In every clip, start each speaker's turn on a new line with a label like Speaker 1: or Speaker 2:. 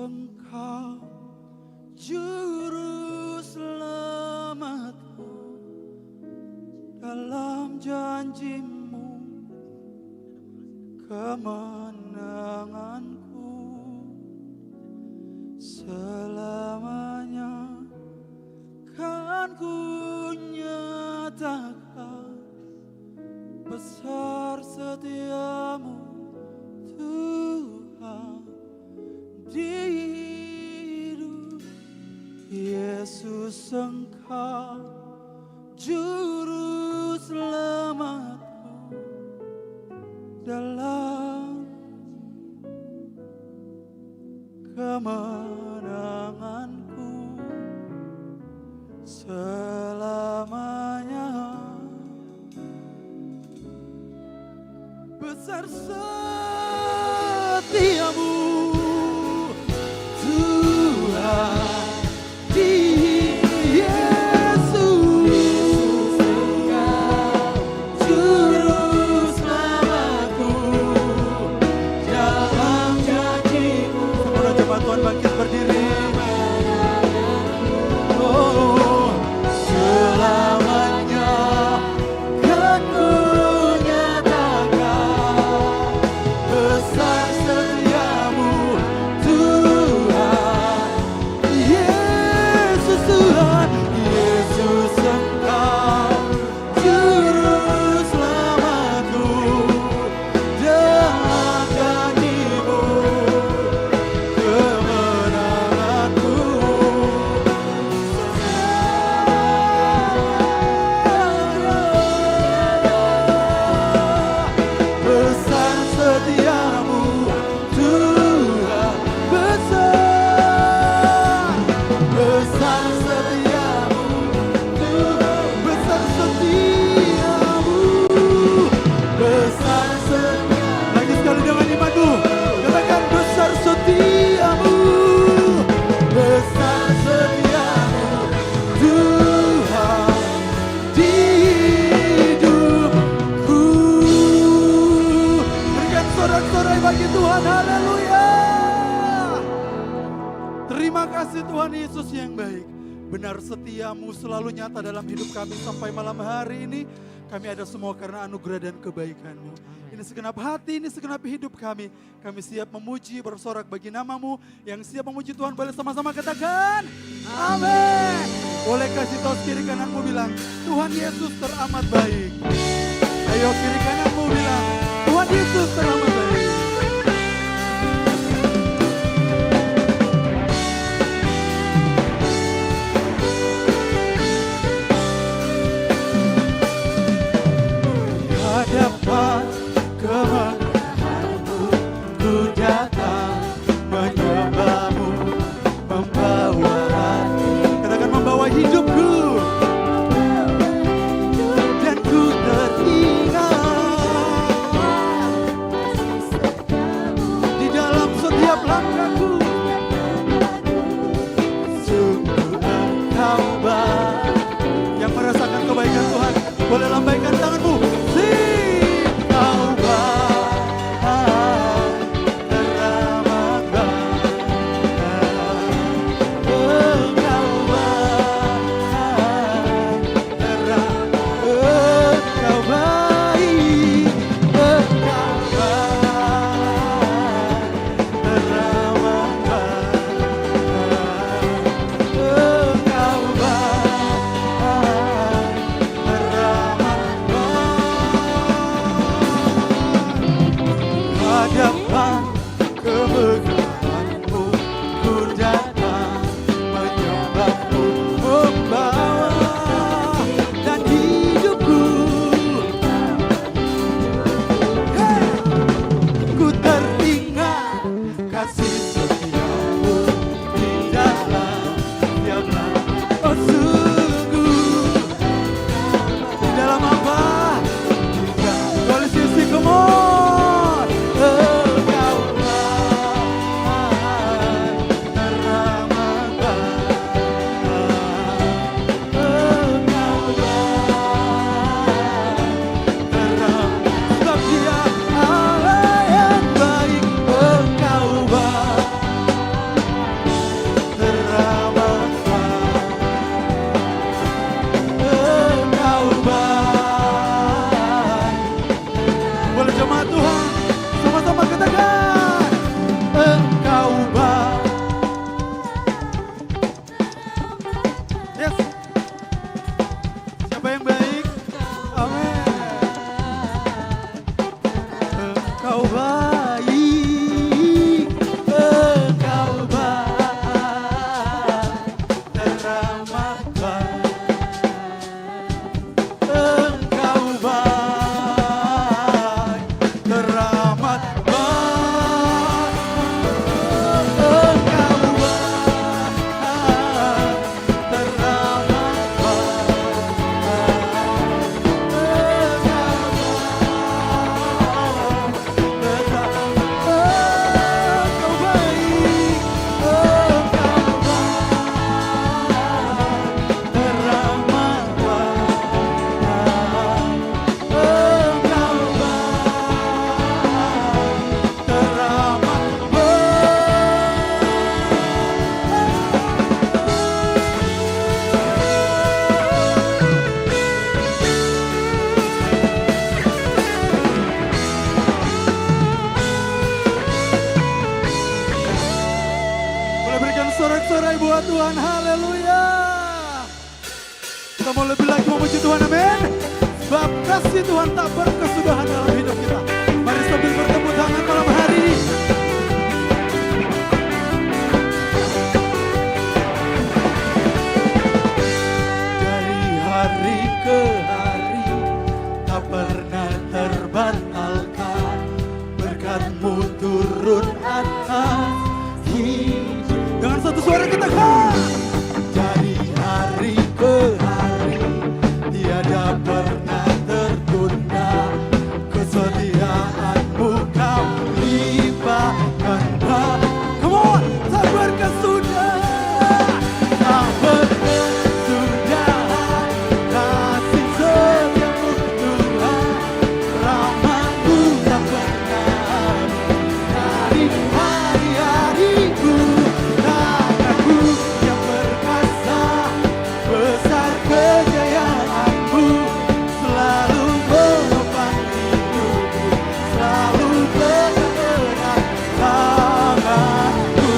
Speaker 1: Engkau juru selamatku, dalam janji-Mu kemenanganku, selamanya kan ku nyatakan besar setiamu Tuhan di hidup. Yesus, Engkau juru selamatku, dalam kemenanganku, selamanya besar setiamu Tuhan di Yesus, Engkau juru selamatku, dalam janji-Mu. Semua jemaat Tuhan bangkit berdiri. Oh, selamanya kan ku nyatakan besar setiamu Tuhan. Yesus, Tuhan. Yesus, Engkau juru selamatku, dalam janji-Mu kemenanganku, besar setiamu Tuhan, besar, besar setiamu Tuhan, besar setiamu, besar setiamu. Lagi sekali dengan imanmu, katakan besar setiamu, besar setiamu Tuhan di hidupku. Berikan sorak-sorai bagi Tuhan, haleluya. Terima kasih Tuhan Yesus yang baik. Benar setiamu selalu nyata dalam hidup kami sampai malam hari ini. Kami ada semua karena anugerah dan kebaikan-Mu. Ini segenap hati, ini segenap hidup kami. Kami siap memuji, bersorak bagi nama-Mu. Yang siap memuji Tuhan boleh sama-sama katakan amin. Boleh kasih tahu kiri kananmu bilang Tuhan Yesus teramat baik. Ayo kiri kananmu bilang Tuhan Yesus teramat baik. Hadapan kemenanganmu, ku datang menyembah-Mu, membawa hati, katakan membawa hidupku, dan ku teringat di dalam setiap langkahku. Sungguh Engkau baik. Yang merasakan kebaikan Tuhan boleh lambaikan tanganmu. buat Tuhan, haleluya. Kita mau lebih lagi memuji Tuhan, amin. Sebab kasih Tuhan tak berkesudahan dalam hidup kita. Mari sambil bertepuk tangan malam hari ini. Dari hari ke hari tak pernah terbatalkan, berkat-Mu turun atas hidup. Dengan satu suara kita kan. Dari hari ke hari tiada pernah tertunda, kesetiaan-Mu Kau limpahkan. Come on, tak berkesudahan, tak berkesudahan, kasih setiamu Tuhan, rahmat-Mu tak pernah habis. Dari hari-hariku, tanganku yang perkasa, besar kejayaan-Mu, selalu menopang hidupku, selalu pegang erat tanganku.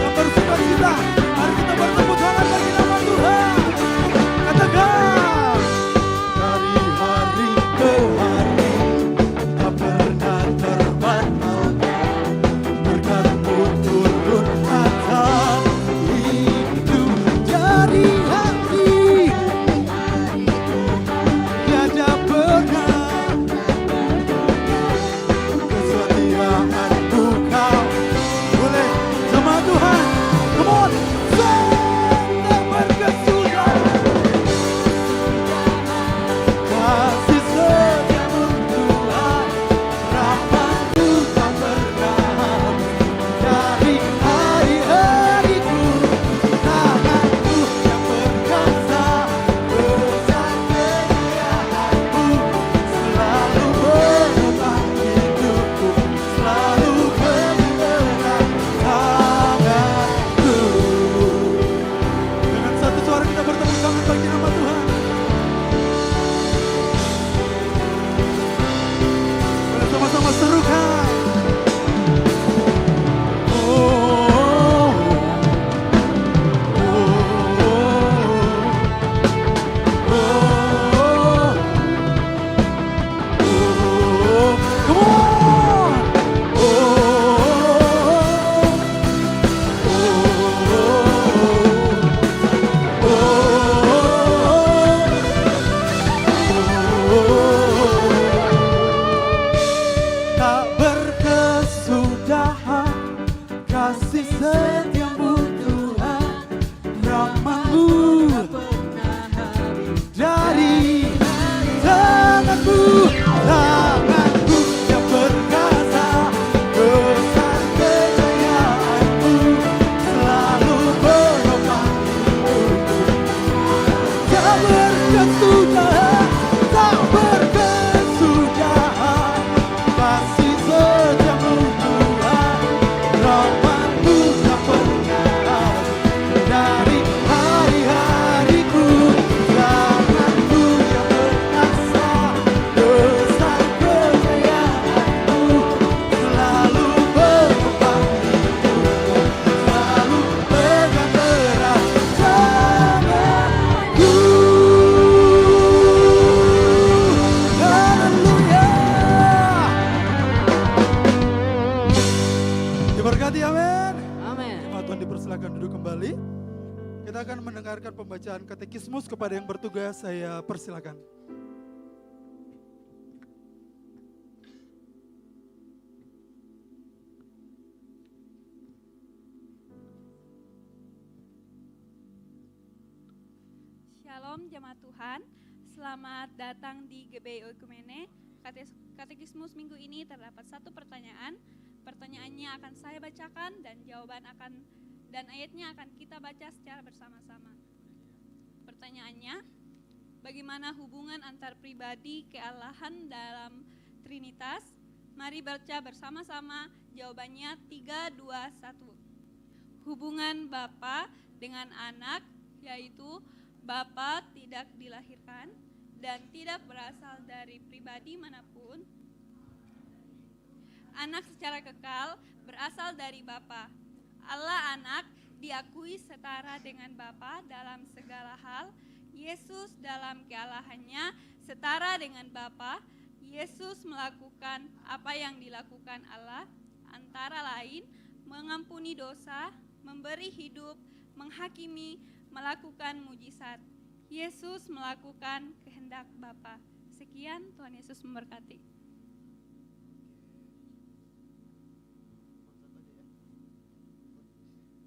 Speaker 1: Yang bersuka cita, mari kita bertepuk tangan bagi nama Tuhan. Katakan, dari hari ke hari tak pernah terbatalkan, berkat-Mu turun atas hidup. Dari hari tiada pernah, kesetiaan-Mu Kau. Boleh sama Tuhan, come on, tak berkesudahan, kasih setiamu Tuhan, rahmat-Mu tak pernah habis. Dari hari-hariku, tanganku yang perkasa, besar kejayaan-Mu, selalu menopang hidupku, selalu pegang erat tanganku. Dengan satu suara kita bertepuk tangan bagi nama Tuhan. Boleh sama-sama serukan. Oh, oh, oh, oh, oh, come on. Oh, tak berkesudahan, kasih setiamu Tuhan, rahmat-Mu dari tanganku, tanganku yang perkasa, besar kejayaan-Mu, selalu menopang hidupku. Tak berkesudahan, tak berkesudahan, kasih setiamu Tuhan, rahmat-Mu tak pernah habis. Dari hari-hariku, tanganku yang perkasa, besar kejayaan-Mu, selalu menopang hidupku, selalu pegang erat tanganku. Haleluya. Diberkati, amin.
Speaker 2: Amin.
Speaker 1: Jemaat Tuhan dipersilakan duduk kembali. Kita akan mendengarkan pembacaan katekismus. Kepada yang bertugas saya persilakan.
Speaker 3: Shalom jemaat Tuhan, selamat datang di GBI Oikumene. Katekismus minggu ini terdapat satu pertanyaan. Pertanyaannya akan saya bacakan dan ayatnya akan kita baca secara bersama-sama. Pertanyaannya, bagaimana hubungan antar pribadi kealahan dalam Trinitas? Mari baca bersama-sama. Jawabannya 3, 2, 1. Hubungan Bapa dengan anak, yaitu Bapa tidak dilahirkan dan tidak berasal dari pribadi manapun. anak secara kekal berasal dari Bapa. Allah anak diakui setara dengan Bapa dalam segala hal. Yesus dalam kealahannya setara dengan Bapa. Yesus melakukan apa yang dilakukan Allah, antara lain mengampuni dosa, memberi hidup, menghakimi, melakukan mujizat. Yesus melakukan kehendak Bapa. Sekian, Tuhan Yesus memberkati.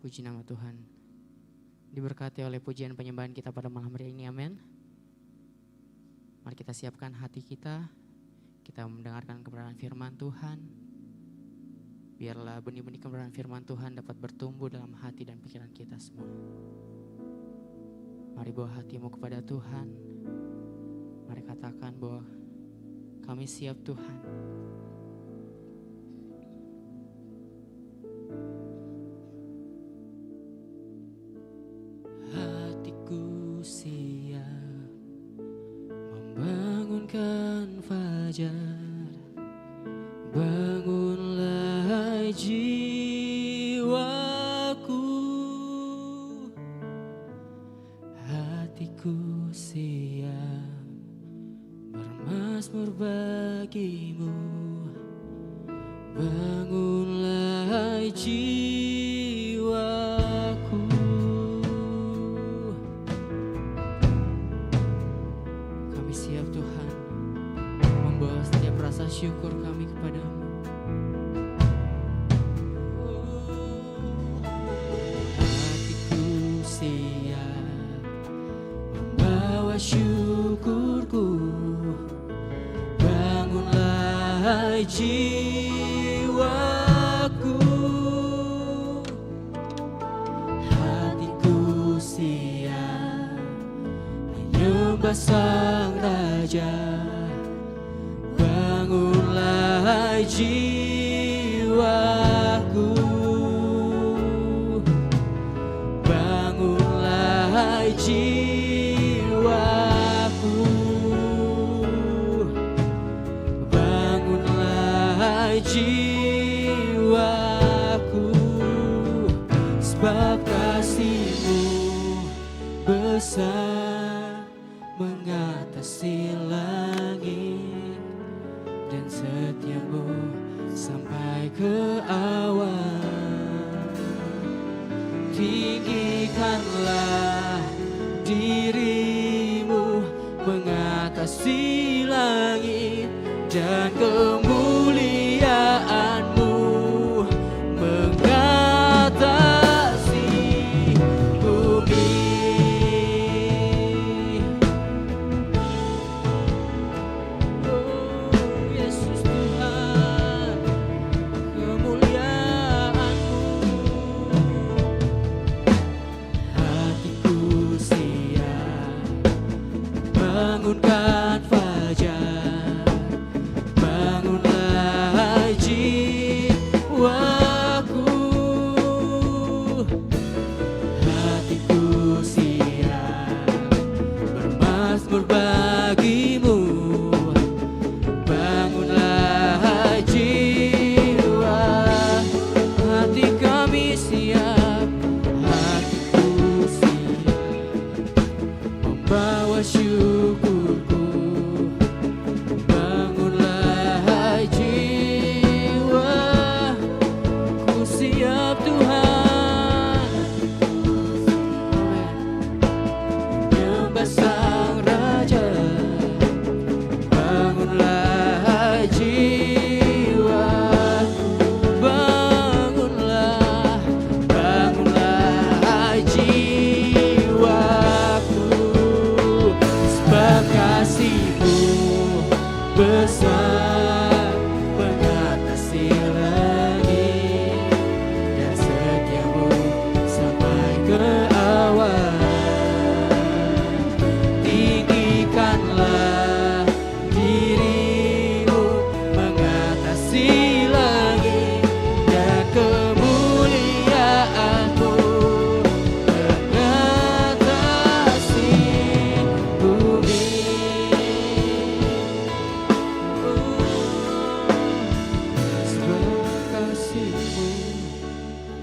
Speaker 2: Puji nama Tuhan. Diberkati oleh pujian penyembahan kita pada malam hari ini, amin. Mari kita siapkan hati kita mendengarkan kebenaran firman Tuhan. Biarlah benih-benih kebenaran firman Tuhan dapat bertumbuh dalam hati dan pikiran kita semua. Mari bawa hatimu kepada Tuhan. Mari katakan bahwa kami siap Tuhan. Hatiku siap membangunkan fajar. Bangunlah jiwaku, hatiku siap bermazmur bagimu. Bangunlah jiwaku. Kami siap Tuhan membawa setiap rasa syukur kami kepadamu. Hatiku siap membawa syukurku. Bangunlah jiwaku. Hatiku siap menyembah Sang Raja. Bangunlah jiwaku. Bangunlah jiwaku. Bangunlah jiwaku. Sebab kasih-Mu besar mengatasi langit, dan setia-Mu sampai ke awan. Tinggikanlah diri-Mu mengatasi langit, dan kemuliaan-Mu mengatasi bumi. Oh Yesus Tuhan, kemuliaan-Mu. Hatiku siap bangunkan fajar. Bangun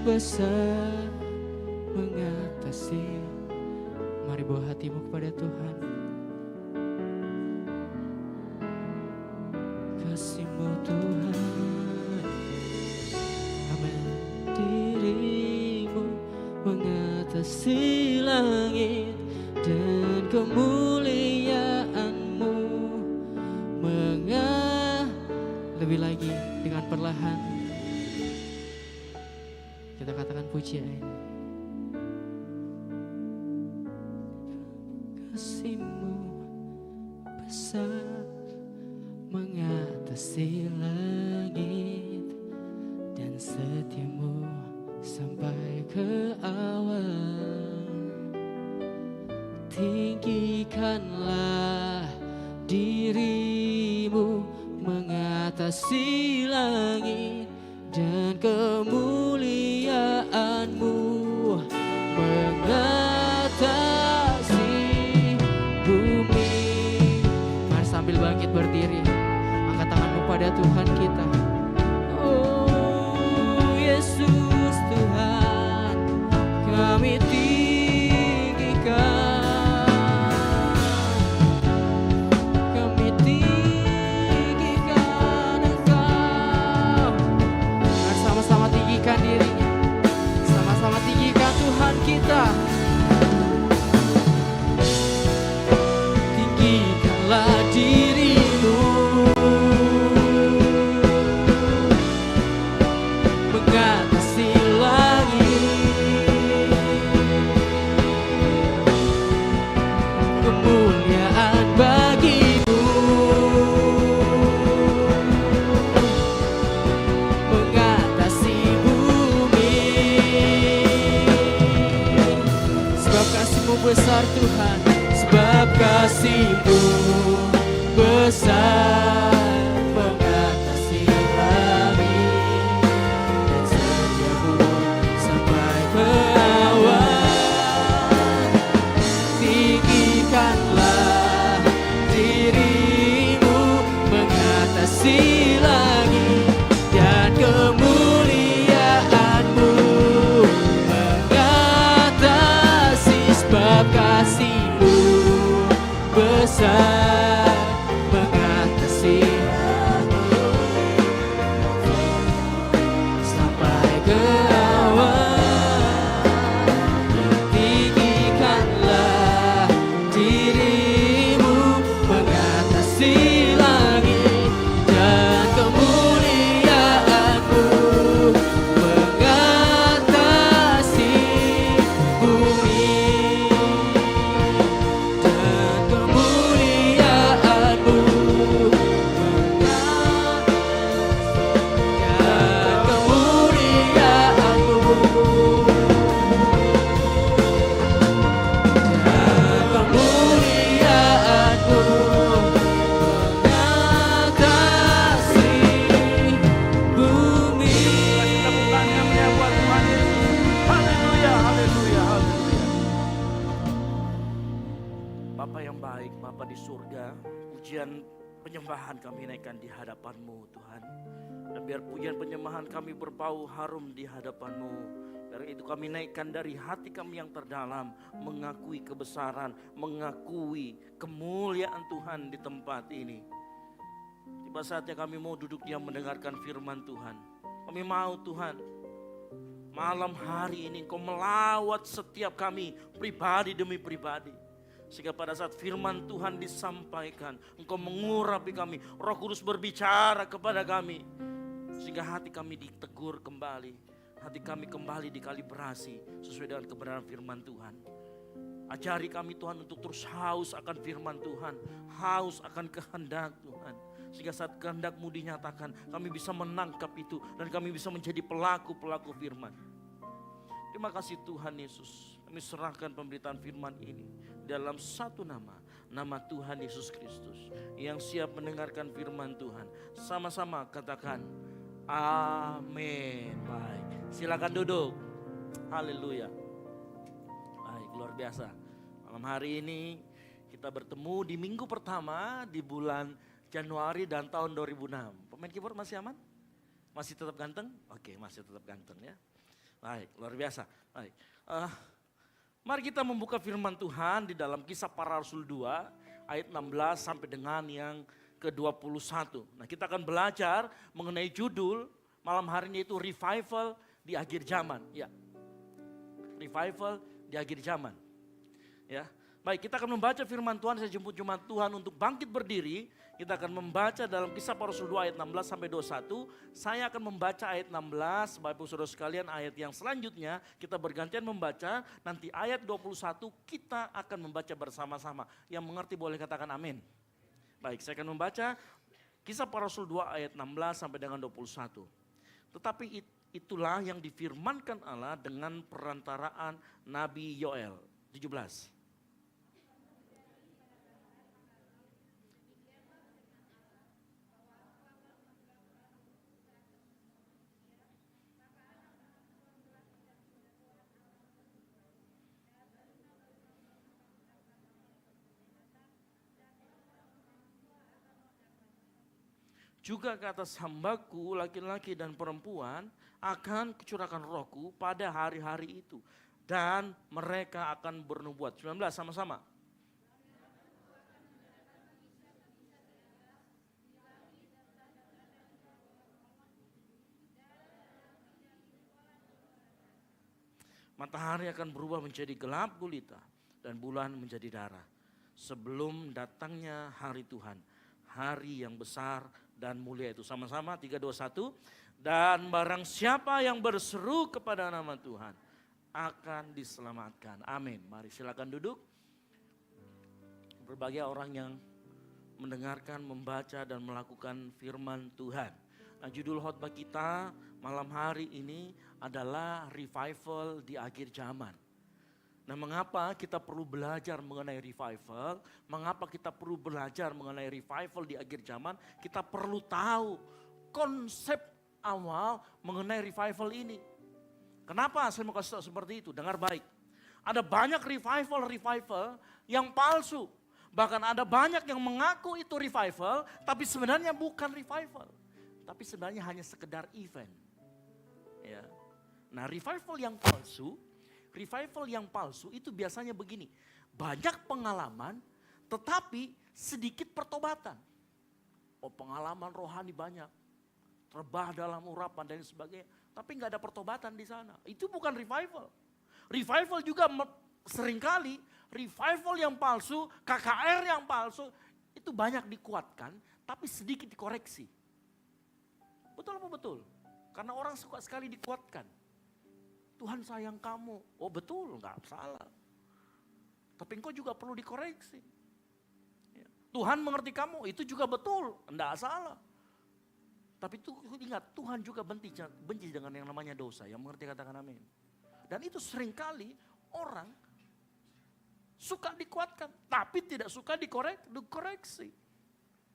Speaker 2: besar mengatasi. Mari bawa hatimu kepada Tuhan. Kasih-Mu Tuhan, amin. Diri-Mu mengatasi langit dan kemuliaan-Mu lebih lagi dengan perlahan kita katakan pujian. Kasih-Mu besar mengatasi langit dan setia-Mu sampai ke awal. Tinggikanlah diri-Mu mengatasi langit dan kemuliaan-Mu mengatasi bumi. Mari sambil bangkit berdiri, angkat tanganmu pada Tuhan kita. Oh Yesus Tuhan, kami tinggikan. Dirinya, sama-sama tinggikan Tuhan kita. Tinggikanlah diri-Mu mengatasi langit, kemuliaan bagi-Mu mengatasi besar Tuhan, sebab kasih-Mu besar mengatasi langit dan setia-Mu sampai ke awal. Tinggikanlah diri-Mu mengatasi langit dan kemuliaan-Mu sebab kasih-Mu besar mengatasi sampai ke awal. Tinggikanlah diri-Mu mengatasi langit dan kemuliaan-Mu mengatasi bumi.
Speaker 4: Penyembahan kami naikkan di hadapan-Mu Tuhan. Dan biar pujian penyembahan kami berbau harum di hadapan-Mu. Biar itu kami naikkan dari hati kami yang terdalam. Mengakui kebesaran, mengakui kemuliaan Tuhan di tempat ini. Tiba saatnya kami mau duduk diam mendengarkan firman Tuhan. Kami mau Tuhan, malam hari ini Engkau melawat setiap kami, pribadi demi pribadi. Sehingga pada saat firman Tuhan disampaikan, Engkau mengurapi kami, Roh Kudus berbicara kepada kami. Sehingga hati kami ditegur kembali, hati kami kembali dikalibrasi sesuai dengan kebenaran firman Tuhan. Ajari kami Tuhan untuk terus haus akan firman Tuhan, haus akan kehendak Tuhan. Sehingga saat kehendak-Mu dinyatakan, kami bisa menangkap itu dan kami bisa menjadi pelaku-pelaku firman. Terima kasih Tuhan Yesus. Kami serahkan pemberitaan firman ini dalam satu nama, nama Tuhan Yesus Kristus yang siap mendengarkan firman Tuhan. Sama-sama katakan amin. Baik, silakan duduk. Haleluya. Baik, luar biasa. Malam hari ini kita bertemu di minggu pertama di bulan Januari dan tahun 2006. Pemain keyboard masih aman? Masih tetap ganteng? Oke, masih tetap ganteng ya. Baik, luar biasa. Baik. Mari kita membuka firman Tuhan di dalam Kisah Para Rasul 2 ayat 16 sampai dengan yang ke-21. Nah, kita akan belajar mengenai judul malam hari ini itu revival di akhir zaman. Ya. Revival di akhir zaman. Ya. Baik, kita akan membaca firman Tuhan. Saya jemput jemaat Tuhan untuk bangkit berdiri. Kita akan membaca dalam Kisah Para Rasul 2 ayat 16 sampai 21. Saya akan membaca ayat 16, Bapak Ibu Saudara sekalian, ayat yang selanjutnya kita bergantian membaca. Nanti ayat 21 kita akan membaca bersama-sama. Yang mengerti boleh katakan amin. Baik, saya akan membaca Kisah Para Rasul 2 ayat 16 sampai dengan 21. Tetapi itulah yang difirmankan Allah dengan perantaraan Nabi Yoel. 17. Juga ke atas hambaku laki-laki dan perempuan akan kucurahkan rohku pada hari-hari itu. Dan mereka akan bernubuat. 19 sama-sama. Matahari akan berubah menjadi gelap gulita dan bulan menjadi darah. Sebelum datangnya hari Tuhan, hari yang besar dan mulia itu. Sama-sama 3, 2, 1. Dan barang siapa yang berseru kepada nama Tuhan akan diselamatkan. Amin. Mari silakan duduk. Berbagai orang yang mendengarkan, membaca dan melakukan firman Tuhan. Nah, judul khotbah kita malam hari ini adalah revival di akhir zaman. Nah, mengapa kita perlu belajar mengenai revival? Mengapa kita perlu belajar mengenai revival di akhir zaman? Kita perlu tahu konsep awal mengenai revival ini. Kenapa saya mau kasih tahu seperti itu? Dengar baik. Ada banyak revival yang palsu. Bahkan ada banyak yang mengaku itu revival, tapi sebenarnya bukan revival. Tapi sebenarnya hanya sekedar event. Ya. Nah, revival yang palsu itu biasanya begini. Banyak pengalaman tetapi sedikit pertobatan. Oh, pengalaman rohani banyak. Terbah dalam urapan dan sebagainya. Tapi nggak ada pertobatan di sana. Itu bukan revival. Revival juga seringkali revival yang palsu, KKR yang palsu itu banyak dikuatkan tapi sedikit dikoreksi. Betul apa betul? Karena orang suka sekali dikuatkan. Tuhan sayang kamu. Oh betul, nggak salah. Tapi engkau juga perlu dikoreksi. Ya. Tuhan mengerti kamu, itu juga betul, nggak salah. Tapi ingat, Tuhan juga benci dengan yang namanya dosa. Yang mengerti katakan amin. Dan itu seringkali orang suka dikuatkan, tapi tidak suka dikoreksi.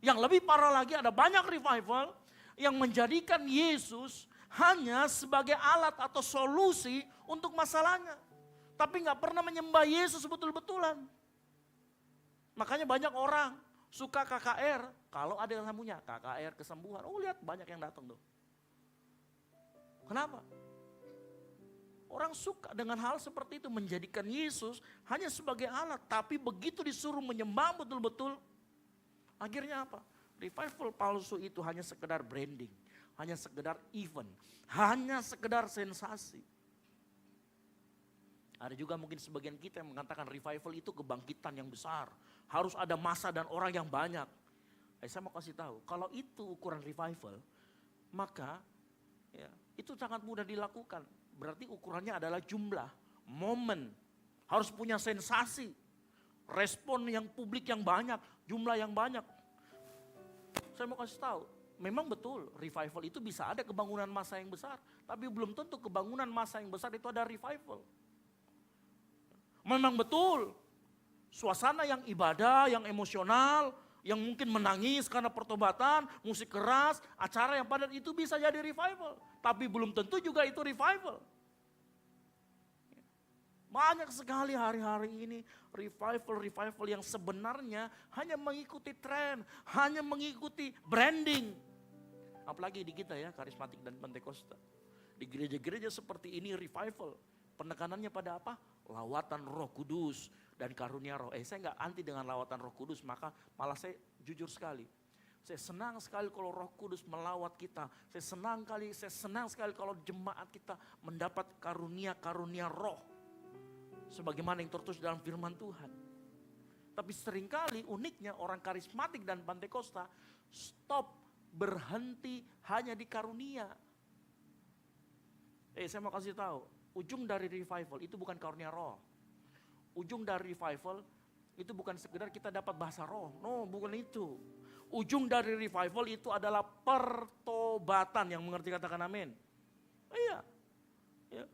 Speaker 4: Yang lebih parah lagi, ada banyak revival yang menjadikan Yesus hanya sebagai alat atau solusi untuk masalahnya. Tapi gak pernah menyembah Yesus betul-betulan. Makanya banyak orang suka KKR. Kalau ada yang punya KKR kesembuhan. Oh lihat banyak yang datang tuh. Kenapa? Orang suka dengan hal seperti itu. Menjadikan Yesus hanya sebagai alat. Tapi begitu disuruh menyembah betul-betul. Akhirnya apa? Revival palsu itu hanya sekedar branding. Hanya sekedar event. Hanya sekedar sensasi. Ada juga mungkin sebagian kita yang mengatakan revival itu kebangkitan yang besar. Harus ada massa dan orang yang banyak. Saya mau kasih tahu, kalau itu ukuran revival, maka ya, itu sangat mudah dilakukan. Berarti ukurannya adalah jumlah, momen. Harus punya sensasi. Respon yang publik yang banyak, jumlah yang banyak. Saya mau kasih tahu, memang betul revival itu bisa ada kebangunan massa yang besar. Tapi belum tentu kebangunan massa yang besar itu ada revival. Memang betul suasana yang ibadah, yang emosional, yang mungkin menangis karena pertobatan, musik keras, acara yang padat itu bisa jadi revival. Tapi belum tentu juga itu revival. Banyak sekali hari-hari ini revival yang sebenarnya hanya mengikuti tren, hanya mengikuti branding. Apalagi di kita ya, karismatik dan Pentakosta. Di gereja-gereja seperti ini revival. Penekanannya pada apa? Lawatan Roh Kudus dan karunia roh. Saya nggak anti dengan lawatan Roh Kudus, maka malah saya jujur sekali. Saya senang sekali kalau Roh Kudus melawat kita. Saya senang sekali kalau jemaat kita mendapat karunia-karunia roh. Sebagaimana yang tertulis dalam firman Tuhan. Tapi seringkali uniknya orang karismatik dan Pantekosta stop, berhenti hanya di karunia. Saya mau kasih tahu, ujung dari revival itu bukan karunia roh. Ujung dari revival itu bukan sekedar kita dapat bahasa roh. No, bukan itu. Ujung dari revival itu adalah pertobatan. Yang mengerti katakan amin. Iya. Ya.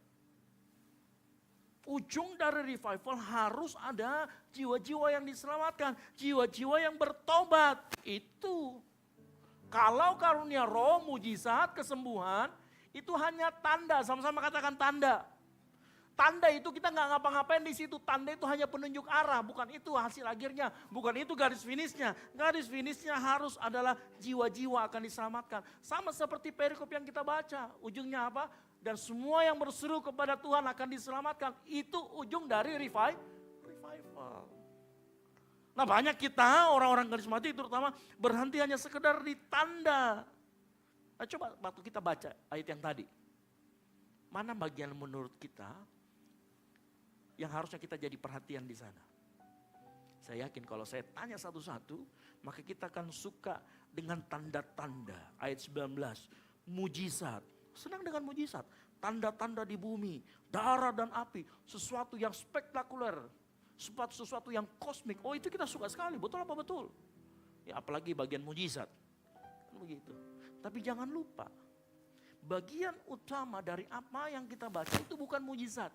Speaker 4: Ujung dari revival harus ada jiwa-jiwa yang diselamatkan. Jiwa-jiwa yang bertobat. Itu. Kalau karunia roh, mujizat, kesembuhan, itu hanya tanda. Sama-sama katakan tanda. Tanda itu kita nggak ngapa-ngapain di situ. Tanda itu hanya penunjuk arah, bukan itu hasil akhirnya, bukan itu garis finishnya. Garis finishnya harus adalah jiwa-jiwa akan diselamatkan. Sama seperti perikop yang kita baca. Ujungnya apa? Dan semua yang berseru kepada Tuhan akan diselamatkan. Itu ujung dari revival. Nah banyak kita orang-orang karismatik terutama berhenti hanya sekedar di tanda. Nah, coba waktu kita baca ayat yang tadi. Mana bagian menurut kita yang harusnya kita jadi perhatian di sana? Saya yakin kalau saya tanya satu-satu, maka kita akan suka dengan tanda-tanda. Ayat 19, mujizat. Senang dengan mujizat. Tanda-tanda di bumi, darah dan api. Sesuatu yang spektakuler. Sesuatu yang kosmik. Oh itu kita suka sekali, betul apa betul? Ya apalagi bagian mujizat. Begitu. Tapi jangan lupa, bagian utama dari apa yang kita baca itu bukan mujizat.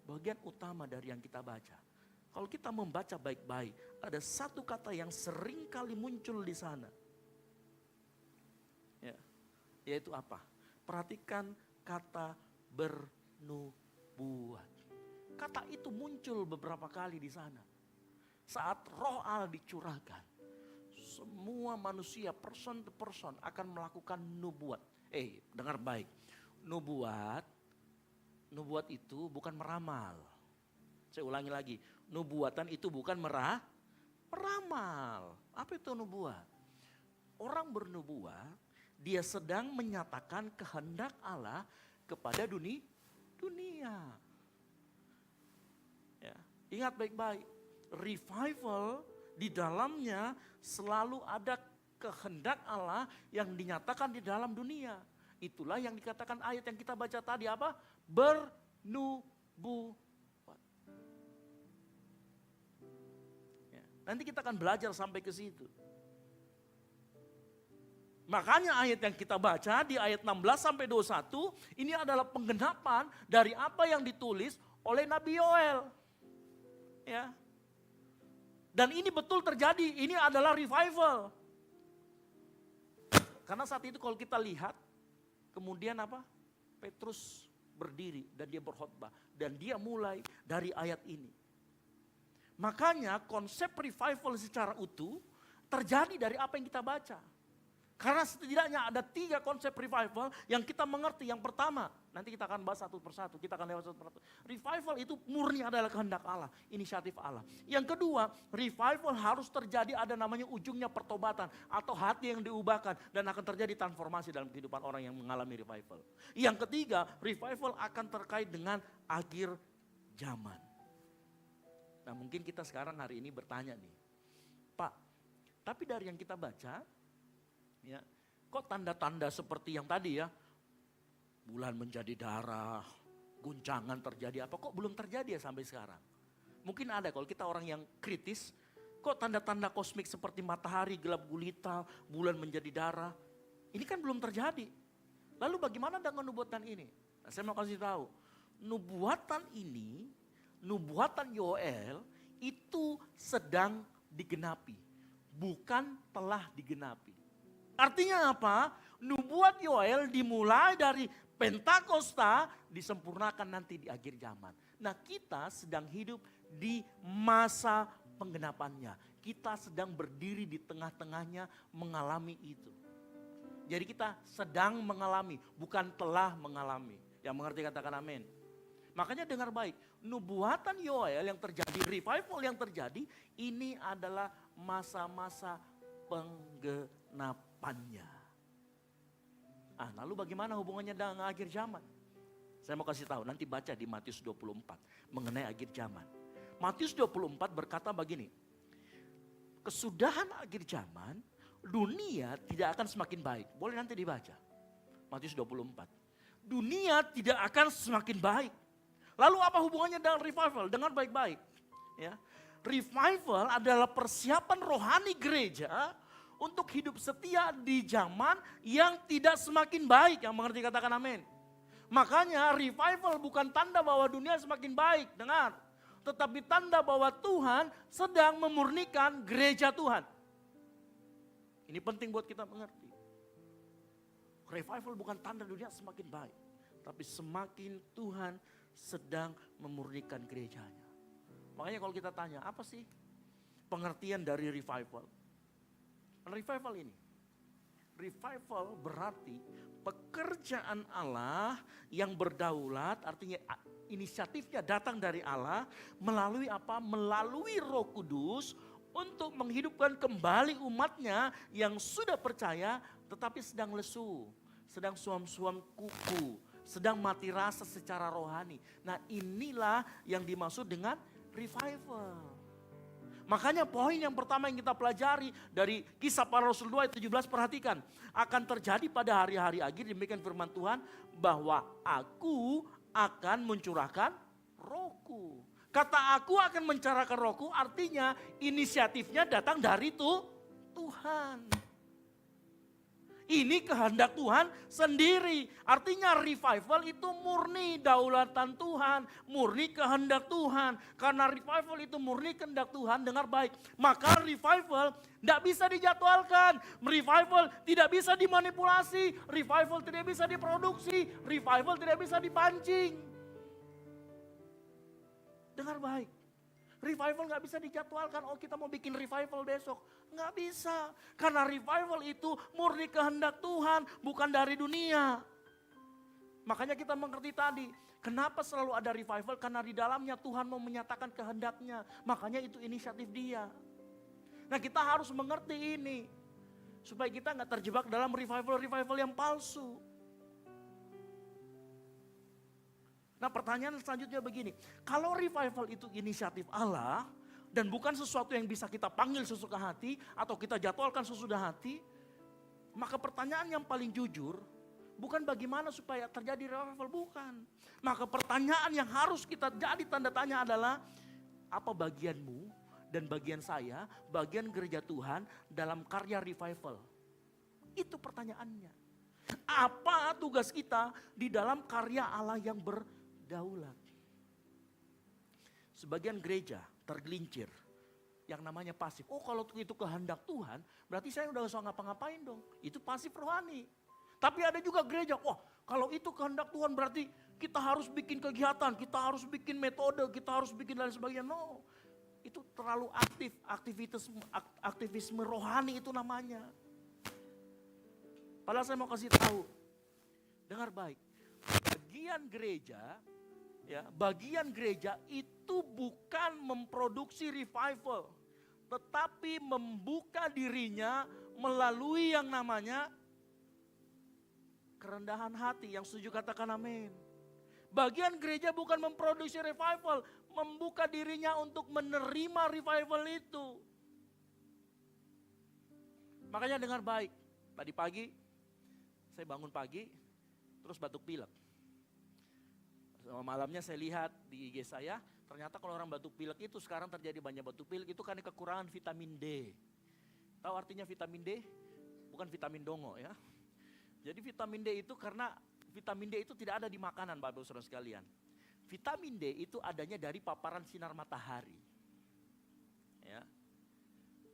Speaker 4: Bagian utama dari yang kita baca. Kalau kita membaca baik-baik, ada satu kata yang sering kali muncul di sana. Ya, yaitu apa? Perhatikan kata bernubuat. Kata itu muncul beberapa kali di sana. Saat Roh Allah dicurahkan, semua manusia person to person akan melakukan nubuat. Dengar baik. Nubuat itu bukan meramal. Saya ulangi lagi. Nubuatan itu bukan meramal. Apa itu nubuat? Orang bernubuat, dia sedang menyatakan kehendak Allah kepada dunia. Ya, ingat baik-baik. Revival di dalamnya selalu ada kehendak Allah yang dinyatakan di dalam dunia. Itulah yang dikatakan ayat yang kita baca tadi apa? Bernubuat. Ya, nanti kita akan belajar sampai ke situ. Makanya ayat yang kita baca di ayat 16 sampai 21 ini adalah penggenapan dari apa yang ditulis oleh Nabi Yoel. Ya. Dan ini betul terjadi, ini adalah revival. Karena saat itu kalau kita lihat, kemudian apa? Petrus berdiri dan dia berkhotbah. Dan dia mulai dari ayat ini. Makanya konsep revival secara utuh terjadi dari apa yang kita baca. Karena setidaknya ada 3 konsep revival yang kita mengerti. Yang pertama, nanti kita akan bahas satu persatu, kita akan lewat satu persatu. Revival itu murni adalah kehendak Allah, inisiatif Allah. Yang kedua, revival harus terjadi ada namanya ujungnya pertobatan atau hati yang diubahkan dan akan terjadi transformasi dalam kehidupan orang yang mengalami revival. Yang ketiga, revival akan terkait dengan akhir zaman. Nah mungkin kita sekarang hari ini bertanya nih, Pak, tapi dari yang kita baca, ya, kok tanda-tanda seperti yang tadi ya, bulan menjadi darah, guncangan terjadi apa, kok belum terjadi ya sampai sekarang. Mungkin ada kalau kita orang yang kritis, kok tanda-tanda kosmik seperti matahari gelap gulita, bulan menjadi darah, ini kan belum terjadi. Lalu bagaimana dengan nubuatan ini? Nah, saya mau kasih tahu, nubuatan ini, nubuatan Yoel itu sedang digenapi, bukan telah digenapi. Artinya apa? Nubuat Yoel dimulai dari Pentakosta disempurnakan nanti di akhir zaman. Nah kita sedang hidup di masa penggenapannya. Kita sedang berdiri di tengah-tengahnya mengalami itu. Jadi kita sedang mengalami, bukan telah mengalami. Yang mengerti katakan amin. Makanya dengar baik, nubuatan Yoel yang terjadi, revival yang terjadi, ini adalah masa-masa penggenapannya. Lalu bagaimana hubungannya dengan akhir zaman? Saya mau kasih tahu, nanti baca di Matius 24 mengenai akhir zaman. Matius 24 berkata begini, kesudahan akhir zaman, dunia tidak akan semakin baik. Boleh nanti dibaca, Matius 24. Dunia tidak akan semakin baik. Lalu apa hubungannya dengan revival? Dengar baik-baik. Ya. Revival adalah persiapan rohani gereja untuk hidup setia di zaman yang tidak semakin baik. Yang mengerti katakan amin. Makanya revival bukan tanda bahwa dunia semakin baik. Dengar. Tetapi tanda bahwa Tuhan sedang memurnikan gereja Tuhan. Ini penting buat kita mengerti. Revival bukan tanda dunia semakin baik. Tapi semakin Tuhan sedang memurnikan gerejanya. Makanya kalau kita tanya, apa sih pengertian dari revival? Revival ini, revival berarti pekerjaan Allah yang berdaulat, artinya inisiatifnya datang dari Allah melalui apa? Melalui Roh Kudus untuk menghidupkan kembali umatnya yang sudah percaya tetapi sedang lesu, sedang suam-suam kuku, sedang mati rasa secara rohani. Nah inilah yang dimaksud dengan revival. Makanya poin yang pertama yang kita pelajari dari Kisah Para Rasul 2 ayat 17, perhatikan. Akan terjadi pada hari-hari akhir, demikian firman Tuhan, bahwa aku akan mencurahkan Rohku. Kata aku akan mencurahkan Rohku artinya inisiatifnya datang dari Tuhan. Ini kehendak Tuhan sendiri. Artinya revival itu murni daulatan Tuhan. Murni kehendak Tuhan. Karena revival itu murni kehendak Tuhan, dengar baik. Maka revival tidak bisa dijadwalkan. Revival tidak bisa dimanipulasi. Revival tidak bisa diproduksi. Revival tidak bisa dipancing. Dengar baik. Revival gak bisa dijadwalkan, oh kita mau bikin revival besok. Gak bisa, karena revival itu murni kehendak Tuhan, bukan dari dunia. Makanya kita mengerti tadi, kenapa selalu ada revival? Karena di dalamnya Tuhan mau menyatakan kehendaknya. Makanya itu inisiatif Dia. Nah kita harus mengerti ini, supaya kita gak terjebak dalam revival-revival yang palsu. Nah pertanyaan selanjutnya begini, kalau revival itu inisiatif Allah dan bukan sesuatu yang bisa kita panggil sesuka hati atau kita jadwalkan sesudah hati, maka pertanyaan yang paling jujur bukan bagaimana supaya terjadi revival, bukan. Maka pertanyaan yang harus kita jadi tanda tanya adalah apa bagianmu dan bagian saya, bagian gereja Tuhan dalam karya revival? Itu pertanyaannya. Apa tugas kita di dalam karya Allah yang berdaulat? Sebagian gereja tergelincir yang namanya pasif. Oh kalau itu kehendak Tuhan, berarti saya udah usah ngapa-ngapain dong. Itu pasif rohani. Tapi ada juga gereja, wah kalau itu kehendak Tuhan berarti kita harus bikin kegiatan, kita harus bikin metode, kita harus bikin dan sebagainya. No, itu terlalu aktif, aktivisme rohani itu namanya. Padahal saya mau kasih tahu, dengar baik, bagian gereja itu bukan memproduksi revival, tetapi membuka dirinya melalui yang namanya kerendahan hati. Yang setuju katakan amin. Bagian gereja bukan memproduksi revival, membuka dirinya untuk menerima revival itu. Makanya dengar baik, tadi pagi saya bangun pagi terus batuk pilek. Malamnya saya lihat di IG saya, ternyata kalau orang batuk pilek itu sekarang terjadi banyak batuk pilek itu karena kekurangan vitamin D. Tahu artinya vitamin D? Bukan vitamin dongo ya. Jadi vitamin D itu karena vitamin D itu tidak ada di makanan Bapak Saudara sekalian. Vitamin D itu adanya dari paparan sinar matahari. Ya.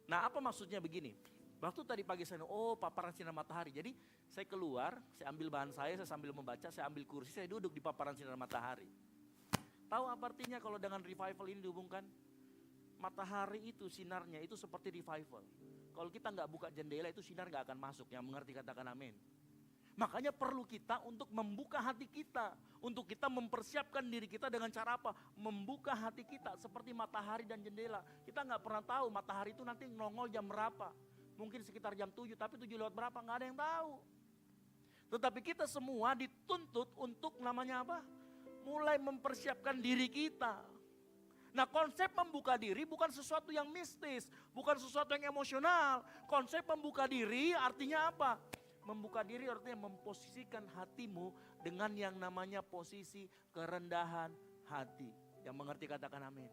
Speaker 4: Nah apa maksudnya begini? Waktu tadi pagi saya, paparan sinar matahari. Jadi saya keluar, saya ambil bahan saya sambil membaca, saya ambil kursi, saya duduk di paparan sinar matahari. Tahu apa artinya kalau dengan revival ini dihubungkan? Matahari itu sinarnya itu seperti revival. Kalau kita nggak buka jendela itu sinar nggak akan masuk. Yang mengerti katakan amin. Makanya perlu kita untuk membuka hati kita. Untuk kita mempersiapkan diri kita dengan cara apa? Membuka hati kita seperti matahari dan jendela. Kita nggak pernah tahu matahari itu nanti nongol jam berapa. Mungkin sekitar jam 7, tapi 7 lewat berapa nggak ada yang tahu. Tetapi kita semua dituntut untuk namanya apa? Mulai mempersiapkan diri kita. Nah, konsep membuka diri bukan sesuatu yang mistis, bukan sesuatu yang emosional. Konsep membuka diri artinya apa? Membuka diri artinya memposisikan hatimu dengan yang namanya posisi kerendahan hati. Yang mengerti katakan amin.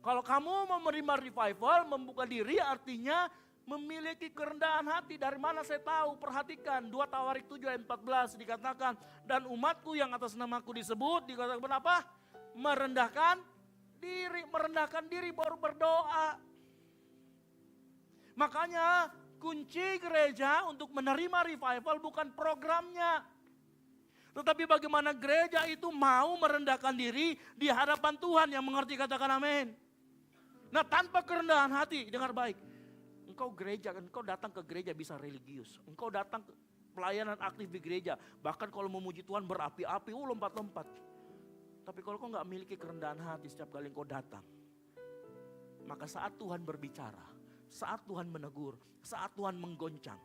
Speaker 4: Kalau kamu mau menerima revival, membuka diri artinya memiliki kerendahan hati. Dari mana saya tahu? Perhatikan 2 Tawarik 7 ayat 14 dikatakan, dan umatku yang atas namaku disebut, dikatakan apa? Merendahkan diri baru berdoa. Makanya kunci gereja untuk menerima revival bukan programnya. Tetapi bagaimana gereja itu mau merendahkan diri di hadapan Tuhan. Yang mengerti katakan amin. Nah, tanpa kerendahan hati, dengar baik. Engkau datang ke gereja bisa religius. Engkau datang ke pelayanan aktif di gereja. Bahkan kalau memuji Tuhan berapi-api, lompat-lompat. Tapi kalau kau gak memiliki kerendahan hati setiap kali engkau datang, maka saat Tuhan berbicara, saat Tuhan menegur, saat Tuhan menggoncang,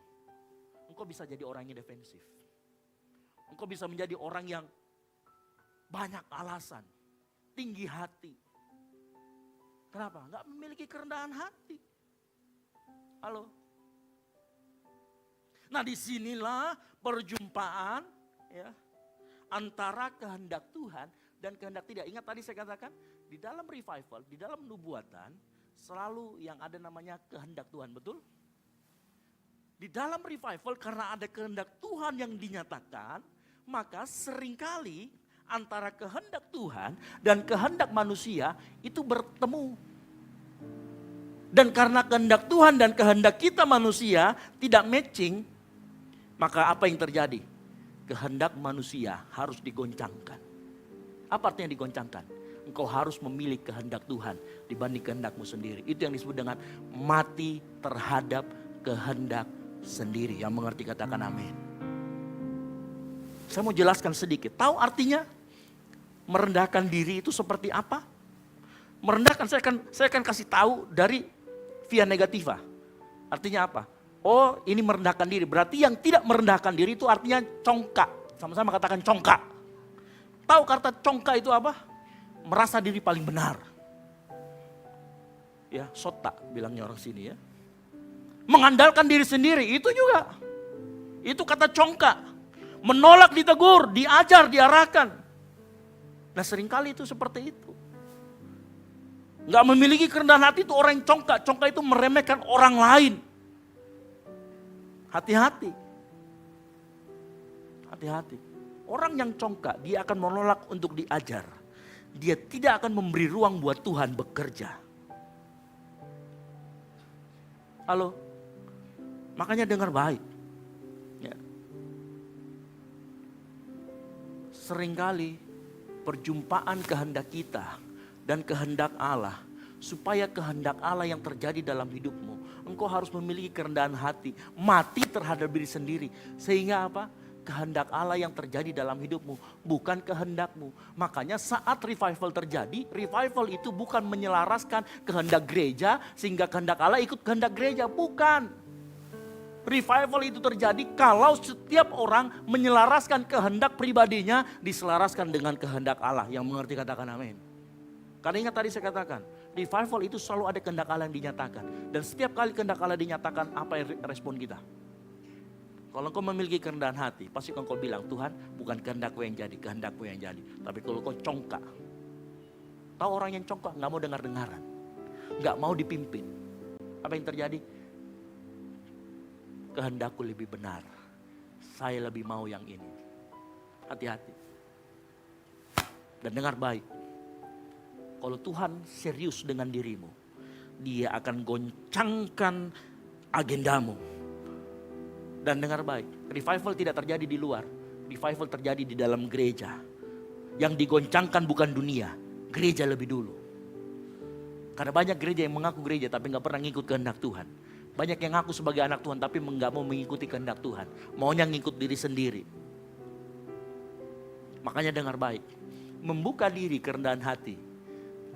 Speaker 4: engkau bisa jadi orang yang defensif. Engkau bisa menjadi orang yang banyak alasan, tinggi hati. Kenapa? Gak memiliki kerendahan hati. Halo? Nah, disinilah perjumpaan ya, antara kehendak Tuhan dan kehendak tidak. Ingat tadi saya katakan, di dalam revival, di dalam nubuatan, selalu yang ada namanya kehendak Tuhan, betul? Di dalam revival karena ada kehendak Tuhan yang dinyatakan, maka seringkali antara kehendak Tuhan dan kehendak manusia itu bertemu. Dan karena kehendak Tuhan dan kehendak kita manusia tidak matching, maka apa yang terjadi? Kehendak manusia harus digoncangkan. Apa artinya digoncangkan? Engkau harus memilih kehendak Tuhan dibanding kehendakmu sendiri. Itu yang disebut dengan mati terhadap kehendak sendiri. Yang mengerti katakan amin. Saya mau jelaskan sedikit. Tahu artinya merendahkan diri itu seperti apa? Merendahkan, saya akan kasih tahu dari via negativa. Artinya apa? Oh, ini merendahkan diri. Berarti yang tidak merendahkan diri itu artinya congkak. Sama-sama katakan congkak. Tahu kata congkak itu apa? Merasa diri paling benar. Ya, sotak bilangnya orang sini ya. Mengandalkan diri sendiri, itu juga. Itu kata congkak. Menolak ditegur, diajar, diarahkan. Nah, seringkali itu seperti itu. Gak memiliki kerendahan hati itu orang yang congkak. Congkak itu meremehkan orang lain. Hati-hati. Hati-hati. Orang yang congkak, dia akan menolak untuk diajar. Dia tidak akan memberi ruang buat Tuhan bekerja. Halo? Makanya dengar baik. Ya. Seringkali perjumpaan kehendak kita dan kehendak Allah, supaya kehendak Allah yang terjadi dalam hidupmu, engkau harus memiliki kerendahan hati, mati terhadap diri sendiri. Sehingga apa? Kehendak Allah yang terjadi dalam hidupmu, bukan kehendakmu. Makanya saat revival terjadi, revival itu bukan menyelaraskan kehendak gereja sehingga kehendak Allah ikut kehendak gereja, bukan. Revival itu terjadi kalau setiap orang menyelaraskan kehendak pribadinya diselaraskan dengan kehendak Allah. Yang mengerti katakan amin. Karena ingat tadi saya katakan, revival itu selalu ada kehendak Allah yang dinyatakan. Dan setiap kali kehendak Allah dinyatakan, apa respon kita? Kalau kau memiliki kerendahan hati, pasti kau bilang, Tuhan bukan kehendakku yang jadi, kehendakmu yang jadi. Tapi kalau kau congkak, tahu orang yang congkak gak mau dengar-dengaran, gak mau dipimpin. Apa yang terjadi? Kehendakku lebih benar, saya lebih mau yang ini. Hati-hati. Dan dengar baik, kalau Tuhan serius dengan dirimu, Dia akan goncangkan agendamu. Dan dengar baik, revival tidak terjadi di luar. Revival terjadi di dalam gereja. Yang digoncangkan bukan dunia, gereja lebih dulu. Karena banyak gereja yang mengaku gereja tapi gak pernah ngikut kehendak Tuhan. Banyak yang ngaku sebagai anak Tuhan tapi nggak mau mengikuti kehendak Tuhan. Maunya ngikut diri sendiri. Makanya dengar baik. Membuka diri kerendahan hati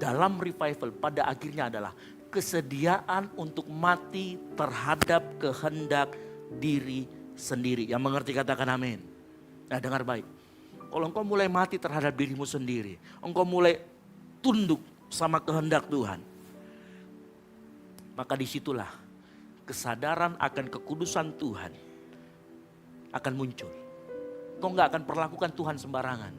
Speaker 4: dalam revival pada akhirnya adalah kesediaan untuk mati terhadap kehendak diri sendiri. Yang mengerti katakan amin. Nah dengar baik. Kalau engkau mulai mati terhadap dirimu sendiri, engkau mulai tunduk sama kehendak Tuhan, maka disitulah kesadaran akan kekudusan Tuhan akan muncul. Engkau gak akan perlakukan Tuhan sembarangan.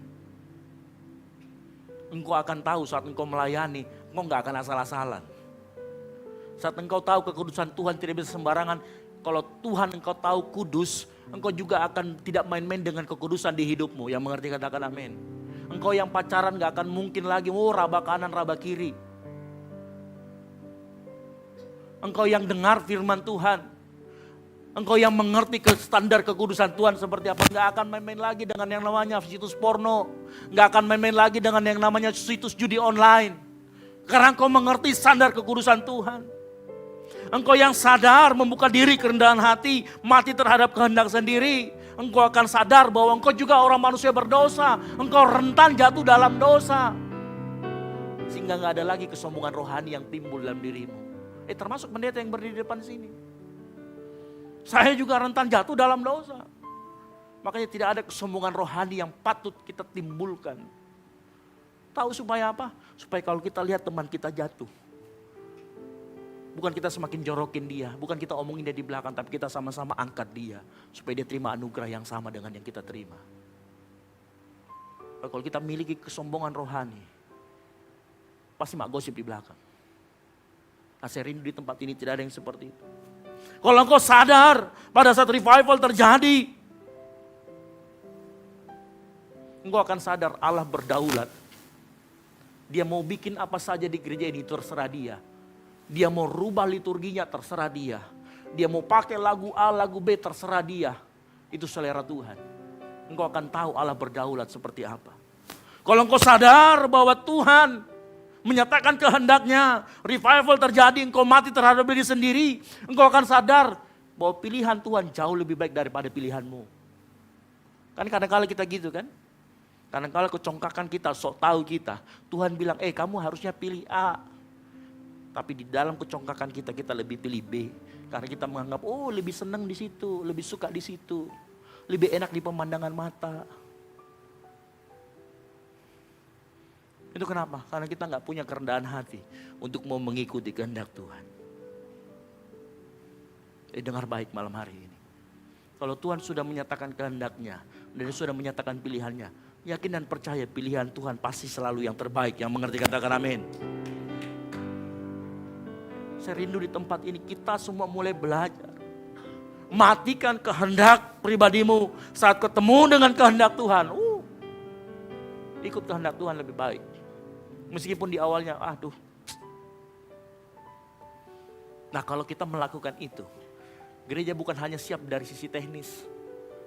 Speaker 4: Engkau akan tahu saat engkau melayani, engkau gak akan asal-asalan. Saat engkau tahu kekudusan Tuhan tidak bisa sembarangan, kalau Tuhan engkau tahu kudus, engkau juga akan tidak main-main dengan kekudusan di hidupmu. Yang mengerti katakan amin. Engkau yang pacaran gak akan mungkin lagi, raba kanan, raba kiri. Engkau yang dengar firman Tuhan. Engkau yang mengerti standar kekudusan Tuhan seperti apa. Gak akan main-main lagi dengan yang namanya situs porno. Gak akan main-main lagi dengan yang namanya situs judi online. Karena engkau mengerti standar kekudusan Tuhan. Engkau yang sadar membuka diri kerendahan hati, mati terhadap kehendak sendiri. Engkau akan sadar bahwa engkau juga orang manusia berdosa. Engkau rentan jatuh dalam dosa. Sehingga gak ada lagi kesombongan rohani yang timbul dalam dirimu. Termasuk pendeta yang berdiri di depan sini. Saya juga rentan jatuh dalam dosa. Makanya tidak ada kesombongan rohani yang patut kita timbulkan. Tahu supaya apa? Supaya kalau kita lihat teman kita jatuh, bukan kita semakin jorokin dia, bukan kita omongin dia di belakang, tapi kita sama-sama angkat dia. Supaya dia terima anugerah yang sama dengan yang kita terima. Kalau kita miliki kesombongan rohani, pasti mak gosip di belakang. Nah, saya rindu di tempat ini tidak ada yang seperti itu. Kalau engkau sadar pada saat revival terjadi, engkau akan sadar Allah berdaulat. Dia mau bikin apa saja di gereja ini terserah dia. Dia mau rubah liturginya terserah dia. Dia mau pakai lagu A, lagu B terserah dia. Itu selera Tuhan. Engkau akan tahu Allah berdaulat seperti apa. Kalau engkau sadar bahwa Tuhan menyatakan kehendaknya, revival terjadi, engkau mati terhadap diri sendiri, engkau akan sadar bahwa pilihan Tuhan jauh lebih baik daripada pilihanmu. Kan kadang-kadang kita gitu kan? Kadang-kadang kecongkakan kita, sok tahu kita. Tuhan bilang, kamu harusnya pilih A. Tapi di dalam kecongkakan kita, kita lebih pilih B. Karena kita menganggap, lebih senang di situ, lebih suka di situ. Lebih enak di pemandangan mata. Itu kenapa? Karena kita gak punya kerendahan hati untuk mau mengikuti kehendak Tuhan. Dengar baik malam hari ini. Kalau Tuhan sudah menyatakan kehendaknya, dan Dia sudah menyatakan pilihannya, yakin dan percaya pilihan Tuhan pasti selalu yang terbaik. Yang mengerti katakan amin. Saya rindu di tempat ini kita semua mulai belajar. Matikan kehendak pribadimu saat ketemu dengan kehendak Tuhan. Ikut kehendak Tuhan lebih baik. Meskipun di awalnya, Nah kalau kita melakukan itu, gereja bukan hanya siap dari sisi teknis.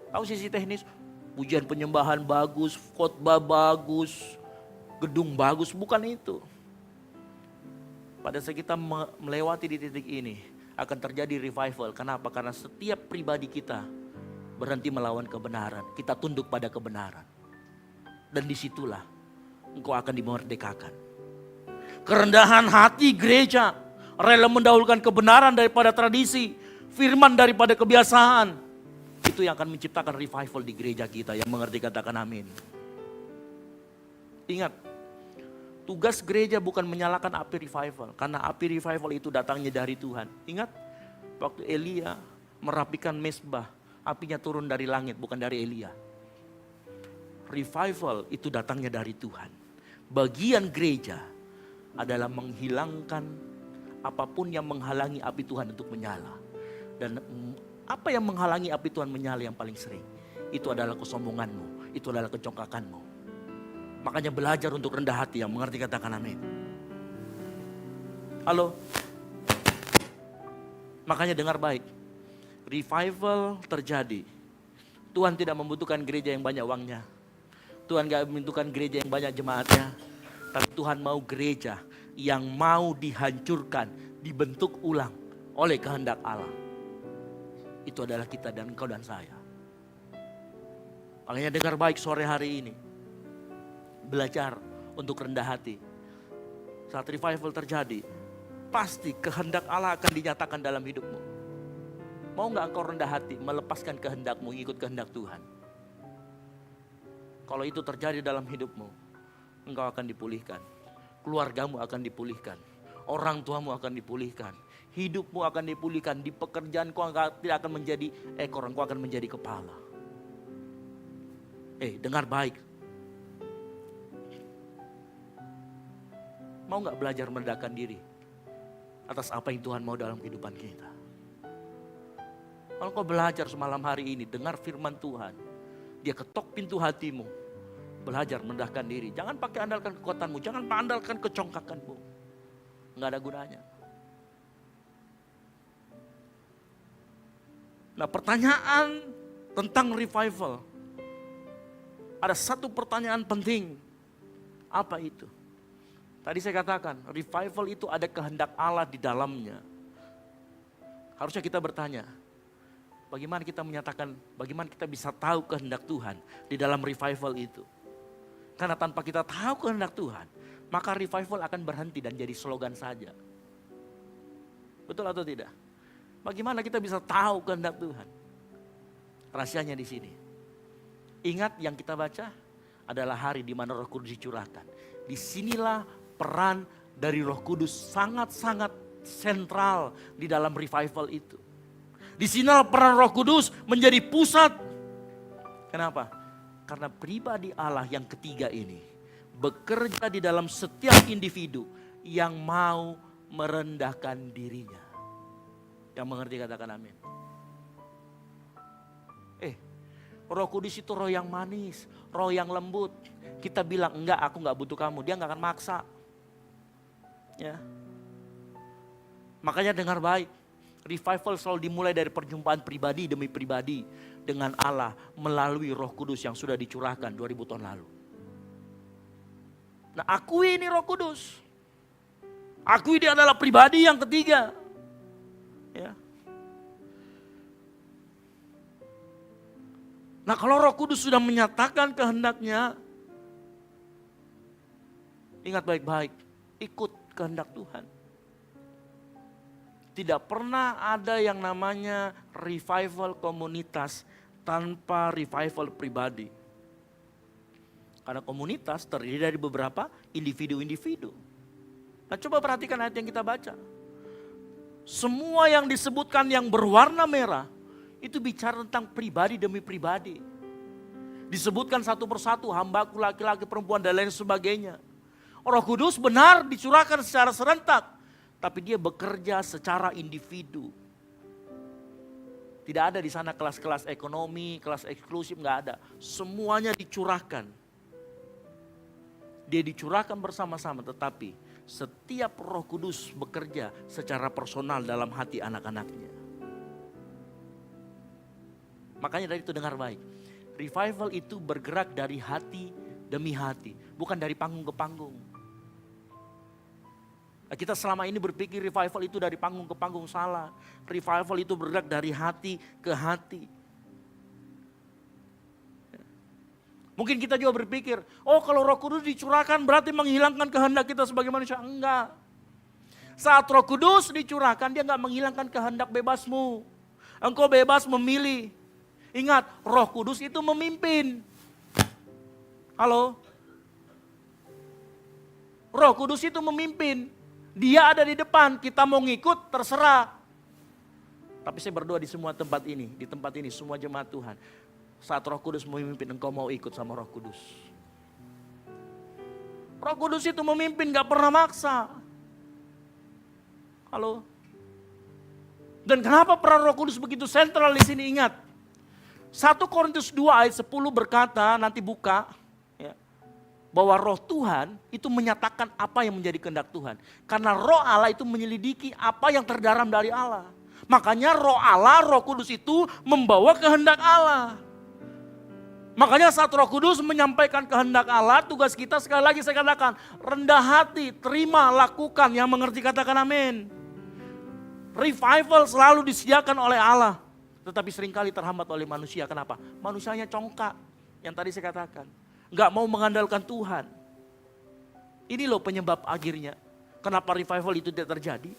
Speaker 4: Tahu sisi teknis? Pujian penyembahan bagus, khotbah bagus, gedung bagus, bukan itu. Pada saat kita melewati di titik ini, akan terjadi revival. Kenapa? Karena setiap pribadi kita berhenti melawan kebenaran. Kita tunduk pada kebenaran. Dan disitulah engkau akan dimerdekakan. Kerendahan hati gereja, rela mendahulukan kebenaran daripada tradisi, firman daripada kebiasaan. Itu yang akan menciptakan revival di gereja kita. Yang mengerti katakan amin. Ingat, tugas gereja bukan menyalakan api revival. Karena api revival itu datangnya dari Tuhan. Ingat, waktu Elia merapikan mezbah, apinya turun dari langit bukan dari Elia. Revival itu datangnya dari Tuhan. Bagian gereja adalah menghilangkan apapun yang menghalangi api Tuhan untuk menyala. Dan apa yang menghalangi api Tuhan menyala yang paling sering? Itu adalah kesombonganmu, itu adalah kecongkakanmu. Makanya belajar untuk rendah hati. Yang mengerti katakan amin. Halo? Makanya dengar baik. Revival terjadi. Tuhan tidak membutuhkan gereja yang banyak uangnya. Tuhan gak membutuhkan gereja yang banyak jemaatnya. Tapi Tuhan mau gereja yang mau dihancurkan, dibentuk ulang oleh kehendak Allah. Itu adalah kita dan engkau dan saya. Makanya dengar baik sore hari ini. Belajar untuk rendah hati. Saat revival terjadi, pasti kehendak Allah akan dinyatakan dalam hidupmu. Mau gak engkau rendah hati, melepaskan kehendakmu, ikut kehendak Tuhan? Kalau itu terjadi dalam hidupmu, engkau akan dipulihkan. Keluargamu akan dipulihkan. Orang tuamu akan dipulihkan. Hidupmu akan dipulihkan. Di pekerjaan kau tidak akan menjadi ekor, engkau akan menjadi kepala. Dengar baik. Mau gak belajar merendahkan diri atas apa yang Tuhan mau dalam kehidupan kita? Kalau kau belajar semalam hari ini, dengar firman Tuhan. Dia ketok pintu hatimu. Belajar merendahkan diri. Jangan pakai andalkan kekuatanmu. Jangan andalkan kecongkakanmu. Nggak ada gunanya. Nah, pertanyaan tentang revival. Ada satu pertanyaan penting. Apa itu? Tadi saya katakan, revival itu ada kehendak Allah di dalamnya. Harusnya kita bertanya, bagaimana kita menyatakan, bagaimana kita bisa tahu kehendak Tuhan di dalam revival itu? Karena tanpa kita tahu kehendak Tuhan, maka revival akan berhenti dan jadi slogan saja. Betul atau tidak? Bagaimana kita bisa tahu kehendak Tuhan? Rahasianya di sini. Ingat yang kita baca adalah hari di mana Roh Kudus dicurahkan. Disinilah peran dari Roh Kudus sangat-sangat sentral di dalam revival itu. Disinilah peran Roh Kudus menjadi pusat. Kenapa? Karena pribadi Allah yang ketiga ini bekerja di dalam setiap individu yang mau merendahkan dirinya. Yang mengerti katakan amin. Roh Kudus itu roh yang manis, roh yang lembut. Kita bilang enggak, aku enggak butuh kamu, dia enggak akan maksa. Ya. Makanya dengar baik. Revival selalu dimulai dari perjumpaan pribadi demi pribadi dengan Allah melalui Roh Kudus yang sudah dicurahkan 2000 tahun lalu. Nah, akui ini Roh Kudus. Akui dia adalah pribadi yang ketiga. Ya. Nah, kalau Roh Kudus sudah menyatakan kehendaknya, ingat baik-baik, ikut kehendak Tuhan. Tidak pernah ada yang namanya revival komunitas tanpa revival pribadi. Karena komunitas terdiri dari beberapa individu-individu. Nah, coba perhatikan ayat yang kita baca. Semua yang disebutkan yang berwarna merah, itu bicara tentang pribadi demi pribadi. Disebutkan satu persatu, hambaku laki-laki, perempuan dan lain sebagainya. Roh Kudus benar dicurahkan secara serentak. Tapi dia bekerja secara individu. Tidak ada di sana kelas-kelas ekonomi, kelas eksklusif, nggak ada. Semuanya dicurahkan. Dia dicurahkan bersama-sama, tetapi setiap Roh Kudus bekerja secara personal dalam hati anak-anaknya. Makanya dari itu dengar baik. Revival itu bergerak dari hati demi hati, bukan dari panggung ke panggung. Nah, kita selama ini berpikir revival itu dari panggung ke panggung, salah. Revival itu bergerak dari hati ke hati. Mungkin kita juga berpikir, oh kalau Roh Kudus dicurahkan berarti menghilangkan kehendak kita sebagai manusia. Enggak. Saat Roh Kudus dicurahkan, dia enggak menghilangkan kehendak bebasmu. Engkau bebas memilih. Ingat, Roh Kudus itu memimpin. Halo? Roh Kudus itu memimpin. Dia ada di depan, kita mau ngikut terserah. Tapi saya berdoa di semua tempat ini, di tempat ini semua jemaat Tuhan. Saat Roh Kudus memimpin, engkau mau ikut sama Roh Kudus. Roh Kudus itu memimpin, gak pernah maksa. Halo? Dan kenapa peran Roh Kudus begitu sentral di sini? Ingat, 1 Korintus 2 ayat 10 berkata, nanti buka, ya, bahwa Roh Tuhan itu menyatakan apa yang menjadi kehendak Tuhan. Karena Roh Allah itu menyelidiki apa yang terdalam dari Allah. Makanya Roh Allah, Roh Kudus itu membawa kehendak Allah. Makanya saat Roh Kudus menyampaikan kehendak Allah, tugas kita sekali lagi saya katakan, rendah hati, terima, lakukan, yang mengerti katakan amin. Revival selalu disediakan oleh Allah, tetapi seringkali terhambat oleh manusia. Kenapa? Manusianya congkak, yang tadi saya katakan. Nggak mau mengandalkan Tuhan. Ini loh penyebab akhirnya. Kenapa revival itu tidak terjadi?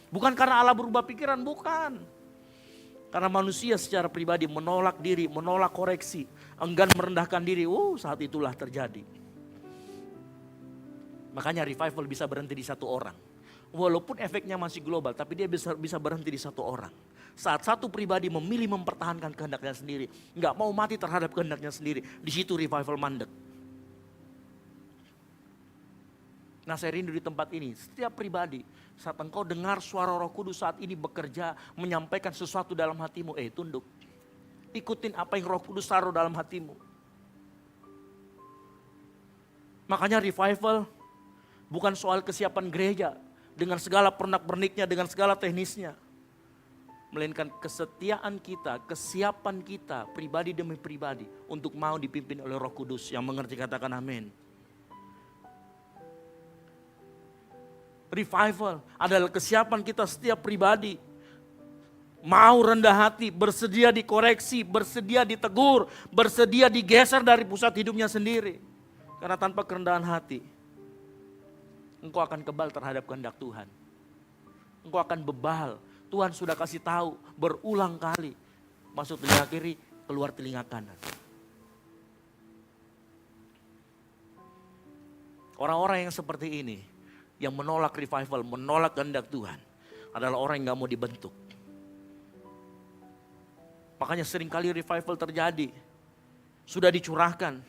Speaker 4: Bukan karena Allah berubah pikiran, bukan. Karena manusia secara pribadi menolak diri, menolak koreksi, enggan merendahkan diri. Saat itulah terjadi. Makanya revival bisa berhenti di satu orang. Walaupun efeknya masih global, tapi dia bisa berhenti di satu orang. Saat satu pribadi memilih mempertahankan kehendaknya sendiri, nggak mau mati terhadap kehendaknya sendiri, di situ revival mandek. Nah, saya rindu di tempat ini, setiap pribadi, saat engkau dengar suara Roh Kudus saat ini bekerja, menyampaikan sesuatu dalam hatimu, tunduk. Ikutin apa yang Roh Kudus taruh dalam hatimu. Makanya revival bukan soal kesiapan gereja, dengan segala pernak-perniknya, dengan segala teknisnya. Melainkan kesetiaan kita, kesiapan kita, pribadi demi pribadi, untuk mau dipimpin oleh Roh Kudus. Yang mengerti katakan amin. Revival adalah kesiapan kita setiap pribadi. Mau rendah hati, bersedia dikoreksi, bersedia ditegur, bersedia digeser dari pusat hidupnya sendiri. Karena tanpa kerendahan hati, engkau akan kebal terhadap kehendak Tuhan. Engkau akan bebal. Tuhan sudah kasih tahu berulang kali. Masuk telinga kiri, keluar telinga kanan. Orang-orang yang seperti ini, yang menolak revival, menolak kehendak Tuhan, adalah orang yang gak mau dibentuk. Makanya seringkali revival terjadi. Sudah dicurahkan,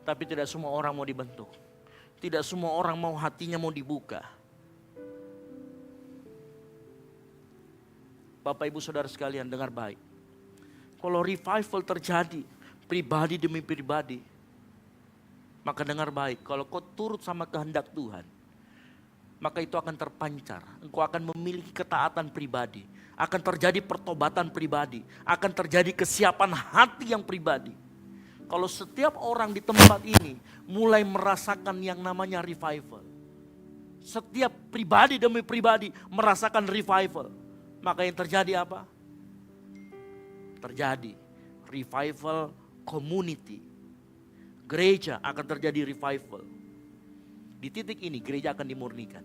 Speaker 4: tapi tidak semua orang mau dibentuk. Tidak semua orang mau hatinya mau dibuka. Bapak ibu saudara sekalian dengar baik. Kalau revival terjadi pribadi demi pribadi, maka dengar baik. Kalau kau turut sama kehendak Tuhan, maka itu akan terpancar. Engkau akan memiliki ketaatan pribadi. Akan terjadi pertobatan pribadi. Akan terjadi kesiapan hati yang pribadi. Kalau setiap orang di tempat ini mulai merasakan yang namanya revival. Setiap pribadi demi pribadi merasakan revival. Maka yang terjadi apa? Terjadi revival community. Gereja akan terjadi revival. Di titik ini gereja akan dimurnikan.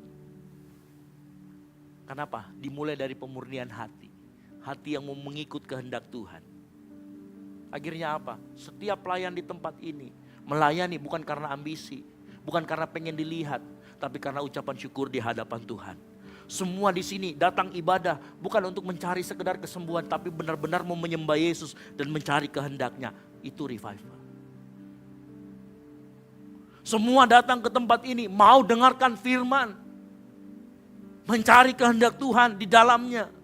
Speaker 4: Kenapa? Dimulai dari pemurnian hati. Hati yang mau mengikut kehendak Tuhan. Akhirnya apa? Setiap pelayan di tempat ini melayani bukan karena ambisi, bukan karena pengen dilihat, tapi karena ucapan syukur di hadapan Tuhan. Semua di sini datang ibadah bukan untuk mencari sekedar kesembuhan, tapi benar-benar mau menyembah Yesus dan mencari kehendaknya. Itu revival. Semua datang ke tempat ini mau dengarkan firman, mencari kehendak Tuhan di dalamnya.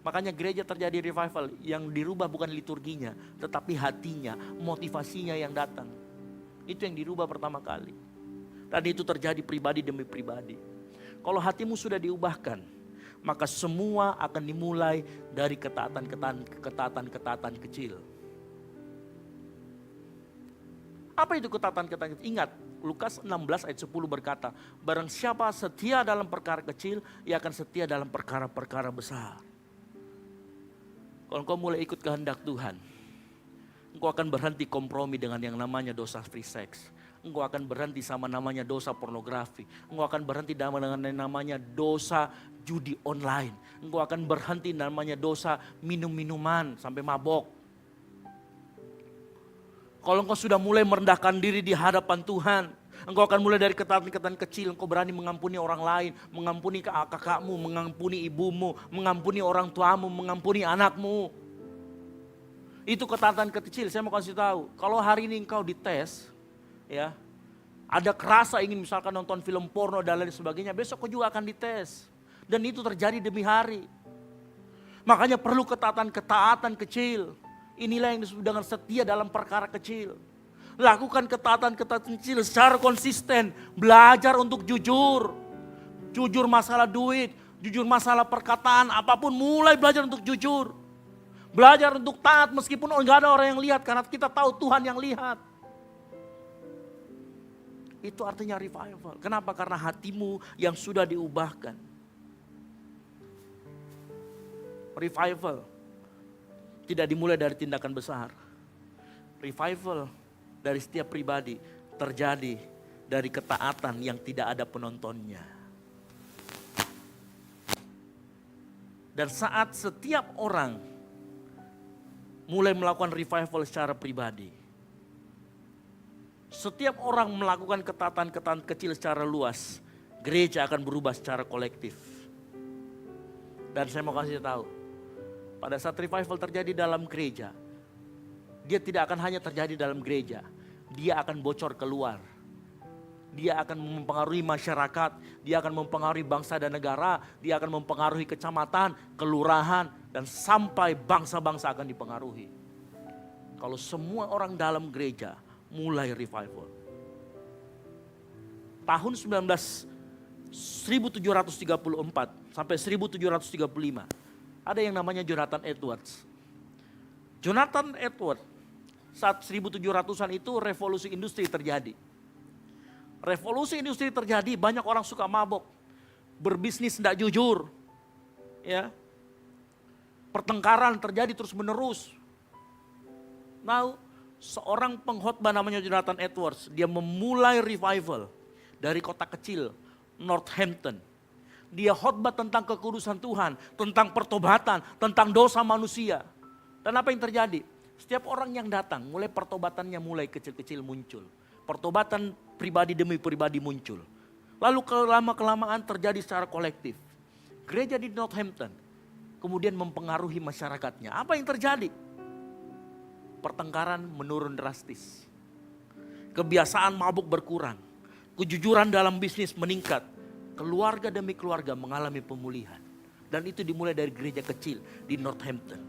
Speaker 4: Makanya gereja terjadi revival, yang dirubah bukan liturginya, tetapi hatinya, motivasinya yang datang. Itu yang dirubah pertama kali. Dan itu terjadi pribadi demi pribadi. Kalau hatimu sudah diubahkan, maka semua akan dimulai dari ketaatan kecil. Apa itu ketaatan kecil? Ingat, Lukas 16 ayat 10 berkata, barang siapa setia dalam perkara kecil, ia akan setia dalam perkara-perkara besar. Kalau engkau mulai ikut kehendak Tuhan, engkau akan berhenti kompromi dengan yang namanya dosa free sex. Engkau akan berhenti sama namanya dosa pornografi. Engkau akan berhenti dengan yang namanya dosa judi online. Engkau akan berhenti namanya dosa minum-minuman sampai mabok. Kalau engkau sudah mulai merendahkan diri di hadapan Tuhan, engkau akan mulai dari ketaatan-ketaatan kecil. Engkau berani mengampuni orang lain, mengampuni kakakmu, mengampuni ibumu, mengampuni orang tuamu, mengampuni anakmu. Itu ketaatan kecil. Saya mau kasih tahu, kalau hari ini engkau dites, ya, ada kerasa ingin misalkan nonton film porno dan lain sebagainya, besok kau juga akan dites. Dan itu terjadi demi hari. Makanya perlu ketaatan kecil. Inilah yang disebut dengan setia dalam perkara kecil. Lakukan ketaatan kecil secara konsisten. Belajar untuk jujur. Jujur masalah duit, jujur masalah perkataan, apapun mulai belajar untuk jujur. Belajar untuk taat meskipun enggak ada orang yang lihat, karena kita tahu Tuhan yang lihat. Itu artinya revival. Kenapa? Karena hatimu yang sudah diubahkan. Revival tidak dimulai dari tindakan besar. Revival dari setiap pribadi terjadi dari ketaatan yang tidak ada penontonnya. Dan saat setiap orang mulai melakukan revival secara pribadi, setiap orang melakukan ketaatan-ketaatan kecil secara luas, gereja akan berubah secara kolektif. Dan saya mau kasih tahu, pada saat revival terjadi dalam gereja, dia tidak akan hanya terjadi dalam gereja, dia akan bocor keluar. Dia akan mempengaruhi masyarakat, dia akan mempengaruhi bangsa dan negara, dia akan mempengaruhi kecamatan, kelurahan, dan sampai bangsa-bangsa akan dipengaruhi. Kalau semua orang dalam gereja mulai revival. Tahun 1734 sampai 1735 ada yang namanya Jonathan Edwards. Jonathan Edwards saat 1700-an itu revolusi industri terjadi. Revolusi industri terjadi, banyak orang suka mabok, berbisnis tidak jujur, ya, pertengkaran terjadi terus menerus. Nah, seorang pengkhotbah namanya Jonathan Edwards, dia memulai revival dari kota kecil Northampton. Dia khotbah tentang kekudusan Tuhan, tentang pertobatan, tentang dosa manusia. Dan apa yang terjadi? Setiap orang yang datang, mulai pertobatannya mulai kecil-kecil muncul. Pertobatan pribadi demi pribadi muncul. Lalu kelamaan terjadi secara kolektif. Gereja di Northampton kemudian mempengaruhi masyarakatnya. Apa yang terjadi? Pertengkaran menurun drastis. Kebiasaan mabuk berkurang. Kejujuran dalam bisnis meningkat. Keluarga demi keluarga mengalami pemulihan. Dan itu dimulai dari gereja kecil di Northampton.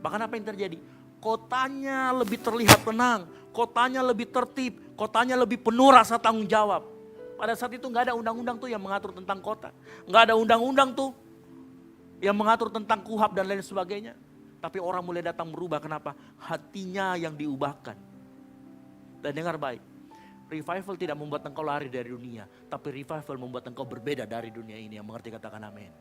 Speaker 4: Bahkan apa yang terjadi? Kotanya lebih terlihat tenang, kotanya lebih tertib, kotanya lebih penuh rasa tanggung jawab. Pada saat itu gak ada undang-undang tuh yang mengatur tentang kota. Gak ada undang-undang tuh yang mengatur tentang KUHAP dan lain sebagainya. Tapi orang mulai datang berubah, kenapa? Hatinya yang diubahkan. Dan dengar baik, revival tidak membuat engkau lari dari dunia, tapi revival membuat engkau berbeda dari dunia ini. Yang mengerti katakan amin.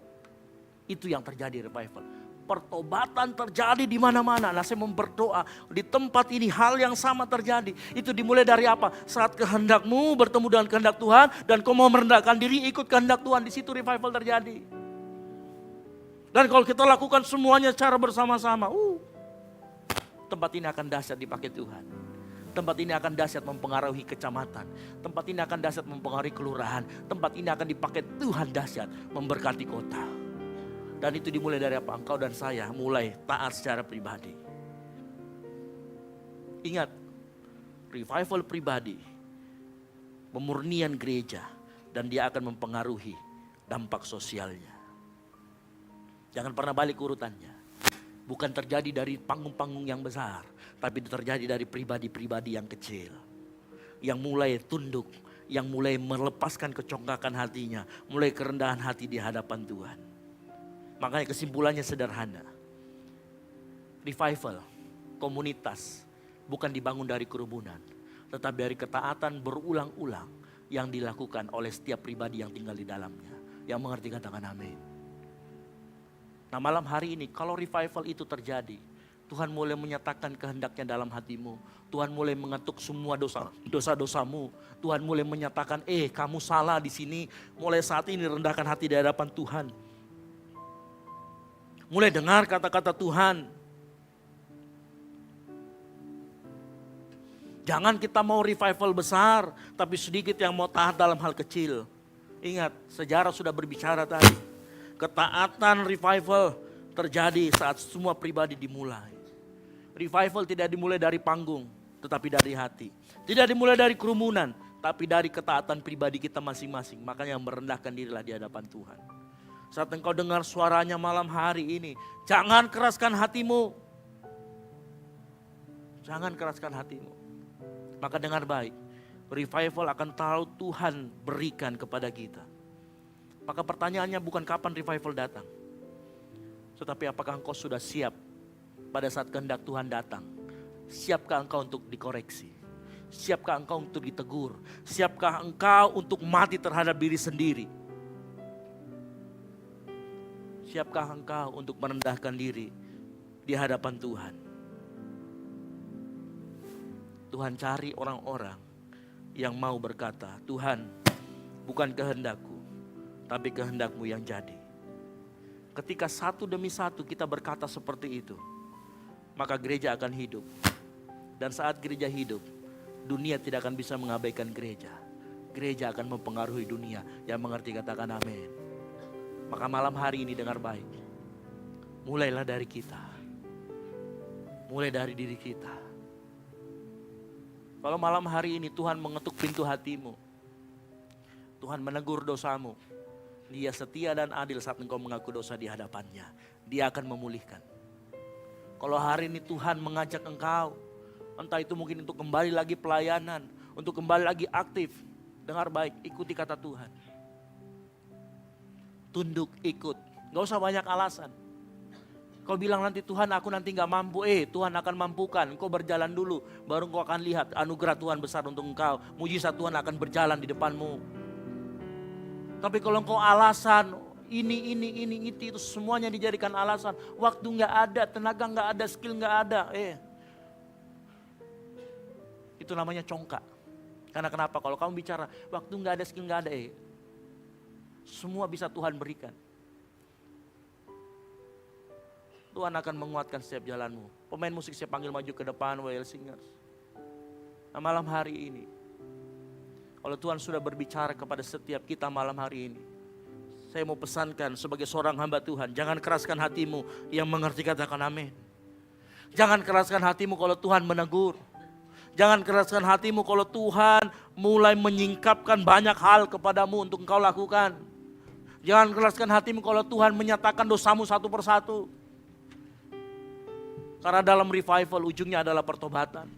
Speaker 4: Itu yang terjadi revival. Pertobatan terjadi di mana-mana. Nah, saya berdoa di tempat ini hal yang sama terjadi. Itu dimulai dari apa? Saat kehendakmu bertemu dengan kehendak Tuhan dan kau mau merendahkan diri ikut kehendak Tuhan, di situ revival terjadi. Dan kalau kita lakukan semuanya secara bersama-sama, tempat ini akan dahsyat dipakai Tuhan. Tempat ini akan dahsyat mempengaruhi kecamatan. Tempat ini akan dahsyat mempengaruhi kelurahan. Tempat ini akan dipakai Tuhan dahsyat memberkati kota. Dan itu dimulai dari apa? Engkau dan saya mulai taat secara pribadi. Ingat, revival pribadi, pemurnian gereja, dan dia akan mempengaruhi dampak sosialnya. Jangan pernah balik urutannya. Bukan terjadi dari panggung-panggung yang besar, tapi terjadi dari pribadi-pribadi yang kecil. Yang mulai tunduk, yang mulai melepaskan kecongkakan hatinya, mulai kerendahan hati di hadapan Tuhan. Makanya kesimpulannya sederhana. Revival, komunitas, bukan dibangun dari kerumunan, tetapi dari ketaatan berulang-ulang yang dilakukan oleh setiap pribadi yang tinggal di dalamnya. Yang mengerti katakan amin. Nah, malam hari ini kalau revival itu terjadi, Tuhan mulai menyatakan kehendaknya dalam hatimu. Tuhan mulai mengetuk semua dosa-dosamu. Tuhan mulai menyatakan, kamu salah di sini. Mulai saat ini rendahkan hati di hadapan Tuhan. Mulai dengar kata-kata Tuhan. Jangan kita mau revival besar, tapi sedikit yang mau taat dalam hal kecil. Ingat, sejarah sudah berbicara tadi. Ketaatan revival terjadi saat semua pribadi dimulai. Revival tidak dimulai dari panggung, tetapi dari hati. Tidak dimulai dari kerumunan, tapi dari ketaatan pribadi kita masing-masing. Makanya merendahkan dirilah di hadapan Tuhan. Saat engkau dengar suaranya malam hari ini, jangan keraskan hatimu. Jangan keraskan hatimu. Maka dengar baik, revival akan tahu Tuhan berikan kepada kita. Maka pertanyaannya bukan kapan revival datang, tetapi apakah engkau sudah siap pada saat kehendak Tuhan datang? Siapkah engkau untuk dikoreksi? Siapkah engkau untuk ditegur? Siapkah engkau untuk mati terhadap diri sendiri? Siapkah engkau untuk merendahkan diri di hadapan Tuhan? Tuhan cari orang-orang yang mau berkata, Tuhan, bukan kehendakku, tapi kehendak-Mu yang jadi. Ketika satu demi satu kita berkata seperti itu, maka gereja akan hidup. Dan saat gereja hidup, dunia tidak akan bisa mengabaikan gereja. Gereja akan mempengaruhi dunia. Yang mengerti katakan amin. Maka malam hari ini dengar baik. Mulailah dari kita. Mulai dari diri kita. Kalau malam hari ini Tuhan mengetuk pintu hatimu, Tuhan menegur dosamu, Dia setia dan adil saat engkau mengaku dosa di hadapannya. Dia akan memulihkan. Kalau hari ini Tuhan mengajak engkau, entah itu mungkin untuk kembali lagi pelayanan, untuk kembali lagi aktif, dengar baik, ikuti kata Tuhan. Tunduk, ikut, gak usah banyak alasan. Kau bilang nanti Tuhan aku nanti gak mampu, Tuhan akan mampukan. Engkau berjalan dulu, baru engkau akan lihat anugerah Tuhan besar untuk engkau. Mujizat Tuhan akan berjalan di depanmu. Tapi kalau engkau alasan, ini itu semuanya dijadikan alasan. Waktu gak ada, tenaga gak ada, skill gak ada. Itu namanya congkak. Karena kenapa? Kalau kamu bicara, waktu gak ada, skill gak ada, semua bisa Tuhan berikan. Tuhan akan menguatkan setiap jalanmu. Pemain musik saya panggil maju ke depan, WL Singers. Nah, malam hari ini, kalau Tuhan sudah berbicara kepada setiap kita malam hari ini, saya mau pesankan sebagai seorang hamba Tuhan, jangan keraskan hatimu. Yang mengerti katakan amin. Jangan keraskan hatimu kalau Tuhan menegur. Jangan keraskan hatimu kalau Tuhan mulai menyingkapkan banyak hal kepadamu untuk engkau lakukan. Jangan keraskan hatimu kalau Tuhan menyatakan dosamu satu persatu. Karena dalam revival ujungnya adalah pertobatan.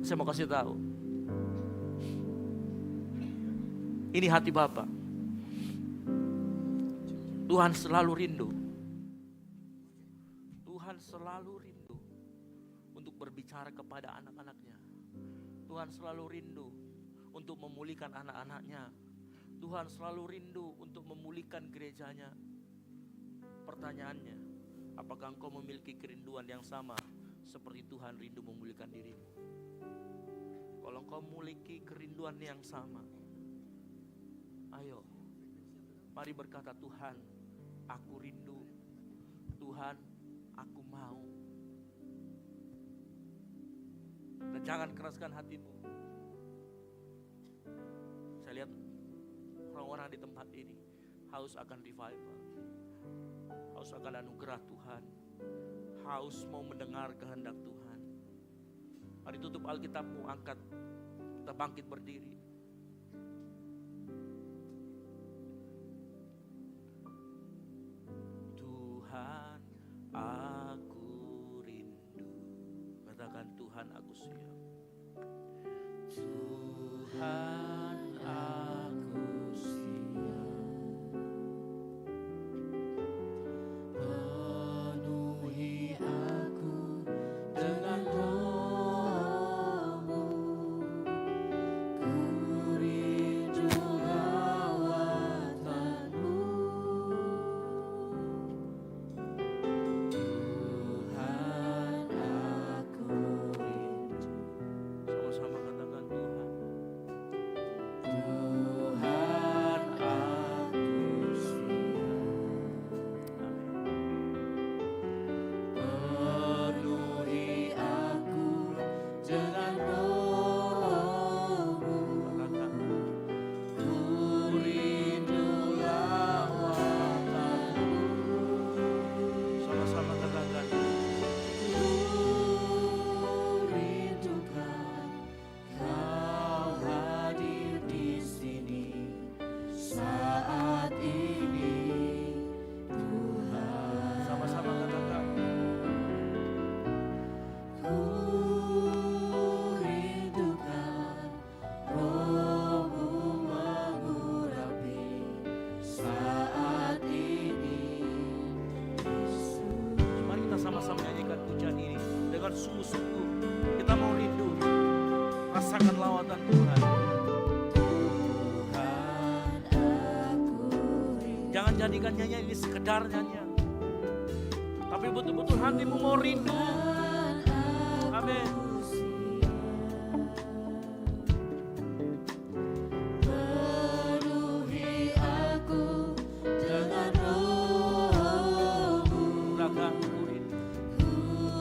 Speaker 4: Saya mau kasih tahu. Ini hati Bapa. Tuhan selalu rindu. Tuhan selalu rindu untuk berbicara kepada anak-anaknya. Tuhan selalu rindu untuk memulihkan anak-anaknya. Tuhan selalu rindu untuk memulihkan gerejanya. Pertanyaannya, apakah engkau memiliki kerinduan yang sama seperti Tuhan rindu memulihkan dirimu? Kalau engkau memiliki kerinduan yang sama, ayo, mari berkata, Tuhan, aku rindu. Tuhan, aku mau. Dan jangan keraskan hatimu. Saya lihat orang-orang di tempat ini haus akan revival, haus akan anugerah Tuhan, haus mau mendengar kehendak Tuhan. Mari tutup Alkitabmu, angkat, kita bangkit berdiri. Tuhan, aku rindu. Katakan, Tuhan, aku siap. Tuhan, aku siap. Penuhi aku dengan Roh-Mu. Ku rindu lawatan-Mu. Tuhan, aku rindu. Sama-sama katakan, Tuhan. Tuhan, aku siap. Penuhi aku dengan Roh-Mu. Ku rindu lawatan-Mu. Sama-sama katakan. Ku rindukan Kau hadir di sini saat ini, Tuhan. Sama-sama katakan. Ku rindukan Roh-Mu mengurapi saat ini, Yesus. Mari kita sama-sama nyanyikan pujian ini dengan sungguh-sungguh. Kita mau rindu, rasakan lawatan Tuhan. jadikan nyanyian ini sekedar nyanyian, tapi betul-betul hatimu mau rindu. Amin.
Speaker 5: Penuhi aku dengan roh-Mu,
Speaker 4: Raga ku rindu.
Speaker 5: ku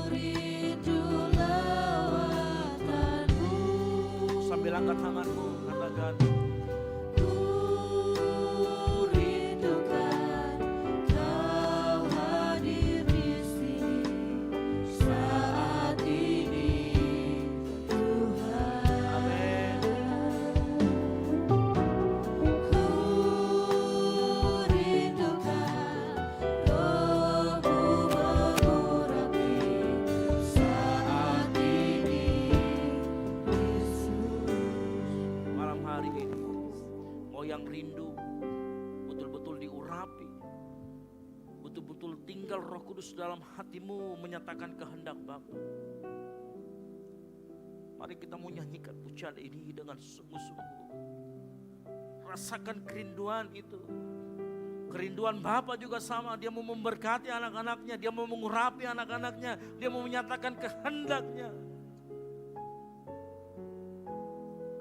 Speaker 5: rindu lawatan-Mu.
Speaker 4: Sambil angkat tanganmu, katakan,
Speaker 5: Ku rindukan Kau hadir di sini saat ini, Tuhan.
Speaker 4: amin.
Speaker 5: Ku rindukan Roh-Mu mengurapi saat ini, Yesus.
Speaker 4: Malam hari ini, mau yang rindu betul-betul diurapi, betul-betul tinggal Roh Kudus dalam hatimu menyatakan kehendak Bapa. Mari kita mau nyanyikan pujian ini dengan sungguh-sungguh. Rasakan kerinduan itu. Kerinduan Bapa juga sama, dia mau memberkati anak-anaknya, dia mau mengurapi anak-anaknya, dia mau menyatakan kehendaknya.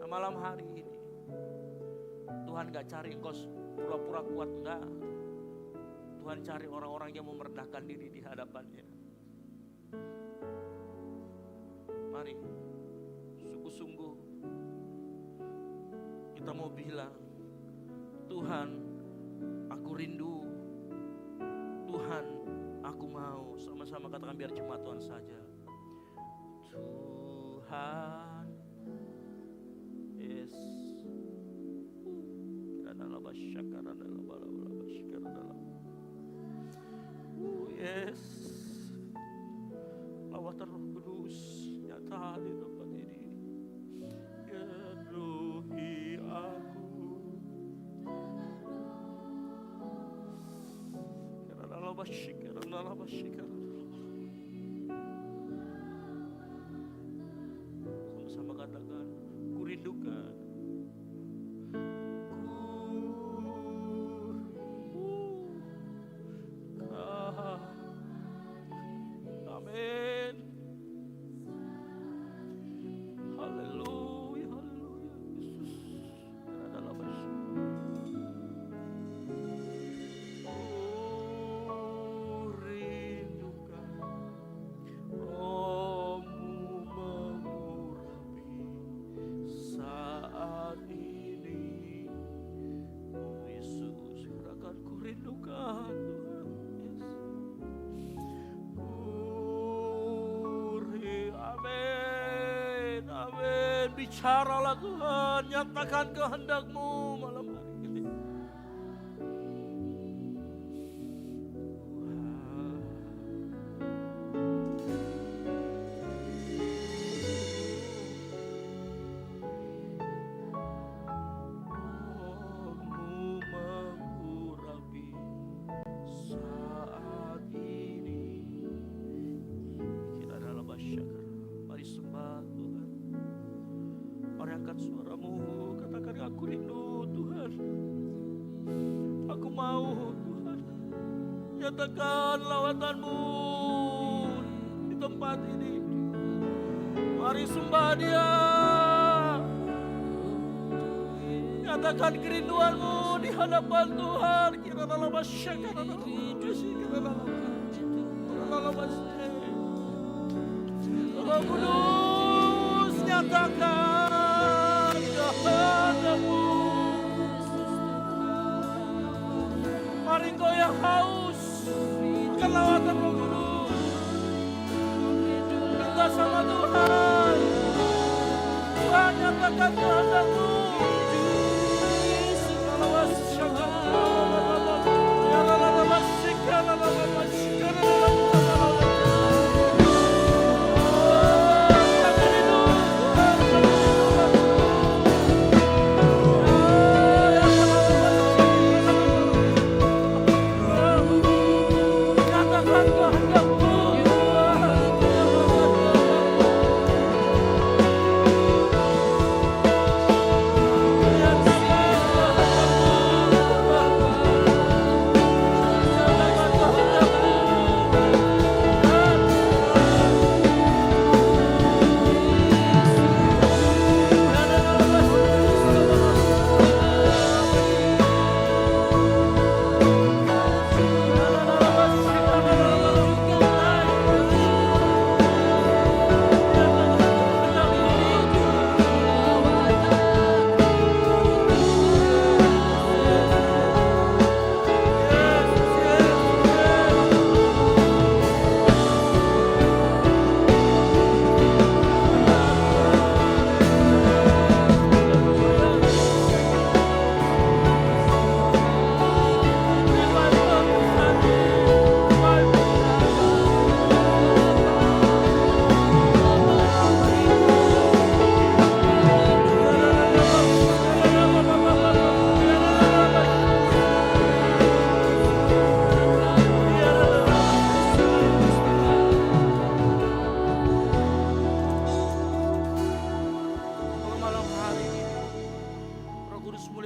Speaker 4: Nah, malam hari ini Tuhan gak cari engkau pura-pura kuat, enggak. Tuhan cari orang-orang yang mau merendahkan diri di hadapannya. Mari sungguh-sungguh kita mau bilang, Tuhan aku rindu, Tuhan aku mau. Sama-sama katakan biar cuma Tuhan saja. Tuhan, yes. Yes, lawatan Roh Kudus nyata di tempat ini. Penuhi aku. Sama-sama katakan, ku rindukan. Amin. Haleluya, haleluya. Yesus. Rindukan Roh-Mu mengurapi saat ini. Yesus, katakan ku rindukan Tuhan. Amin, amin. Bicaralah Tuhan, nyatakan kehendak-Mu malam hari ini. Roh-Mu mengurapi saat ini. Kita dalam masyarakat. Mari sembah Tuhan. Mari angkat suaramu, katakan aku rindu Tuhan. Aku mau Tuhan. Nyatakan lawatan-Mu di tempat ini. Mari sembah Dia. Nyatakan kerinduan-Mu di hadapan Tuhan. Kita dalam masyarakat. Roh Kudus nyatakan kehendak-Mu. Mari engkau yang haus akan lawatan Roh Kudus, minta sama Tuhan. Tuhan nyatakan kehendak-Mu.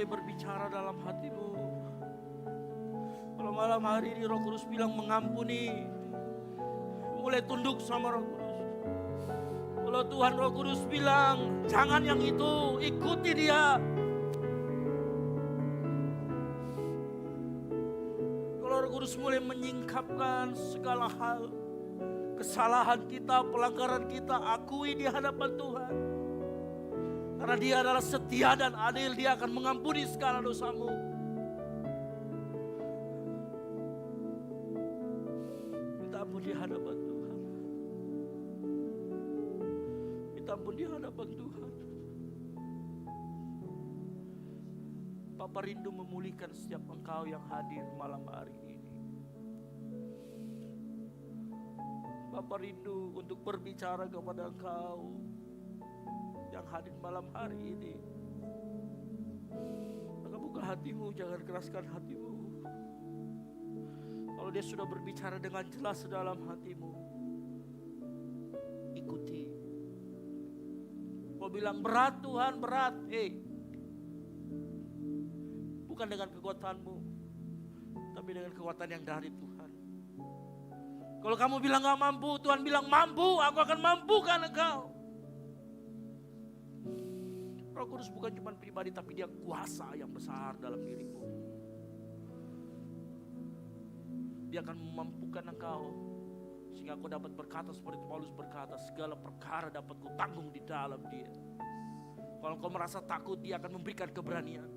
Speaker 4: berbicara dalam hatimu. Kalau malam hari ini Roh Kudus bilang mengampuni, mulai tunduk sama Roh Kudus. Kalau Tuhan Roh Kudus bilang jangan yang itu, ikuti dia. Kalau Roh Kudus mulai menyingkapkan segala hal, kesalahan kita, pelanggaran kita, akui di hadapan Tuhan. Karena dia adalah setia dan adil, dia akan mengampuni segala dosamu. Minta ampun di hadapan Tuhan. Minta ampun di hadapan Tuhan. Papa rindu memulihkan setiap engkau yang hadir malam hari ini. Papa rindu untuk berbicara kepada engkau yang hadir malam hari ini. Maka buka hatimu, jangan keraskan hatimu. Kalau dia sudah berbicara dengan jelas dalam hatimu, ikuti. Kau bilang berat Tuhan, berat. Bukan dengan kekuatanmu, tapi dengan kekuatan yang dari Tuhan. Kalau kamu bilang gak mampu, Tuhan bilang mampu, aku akan mampukan engkau. Roh Kudus bukan cuma pribadi, tapi dia kuasa yang besar dalam dirimu. Dia akan memampukan engkau, sehingga kau dapat berkata seperti Paulus berkata, segala perkara dapat kau tanggung di dalam dia. Kalau kau merasa takut, dia akan memberikan keberanian.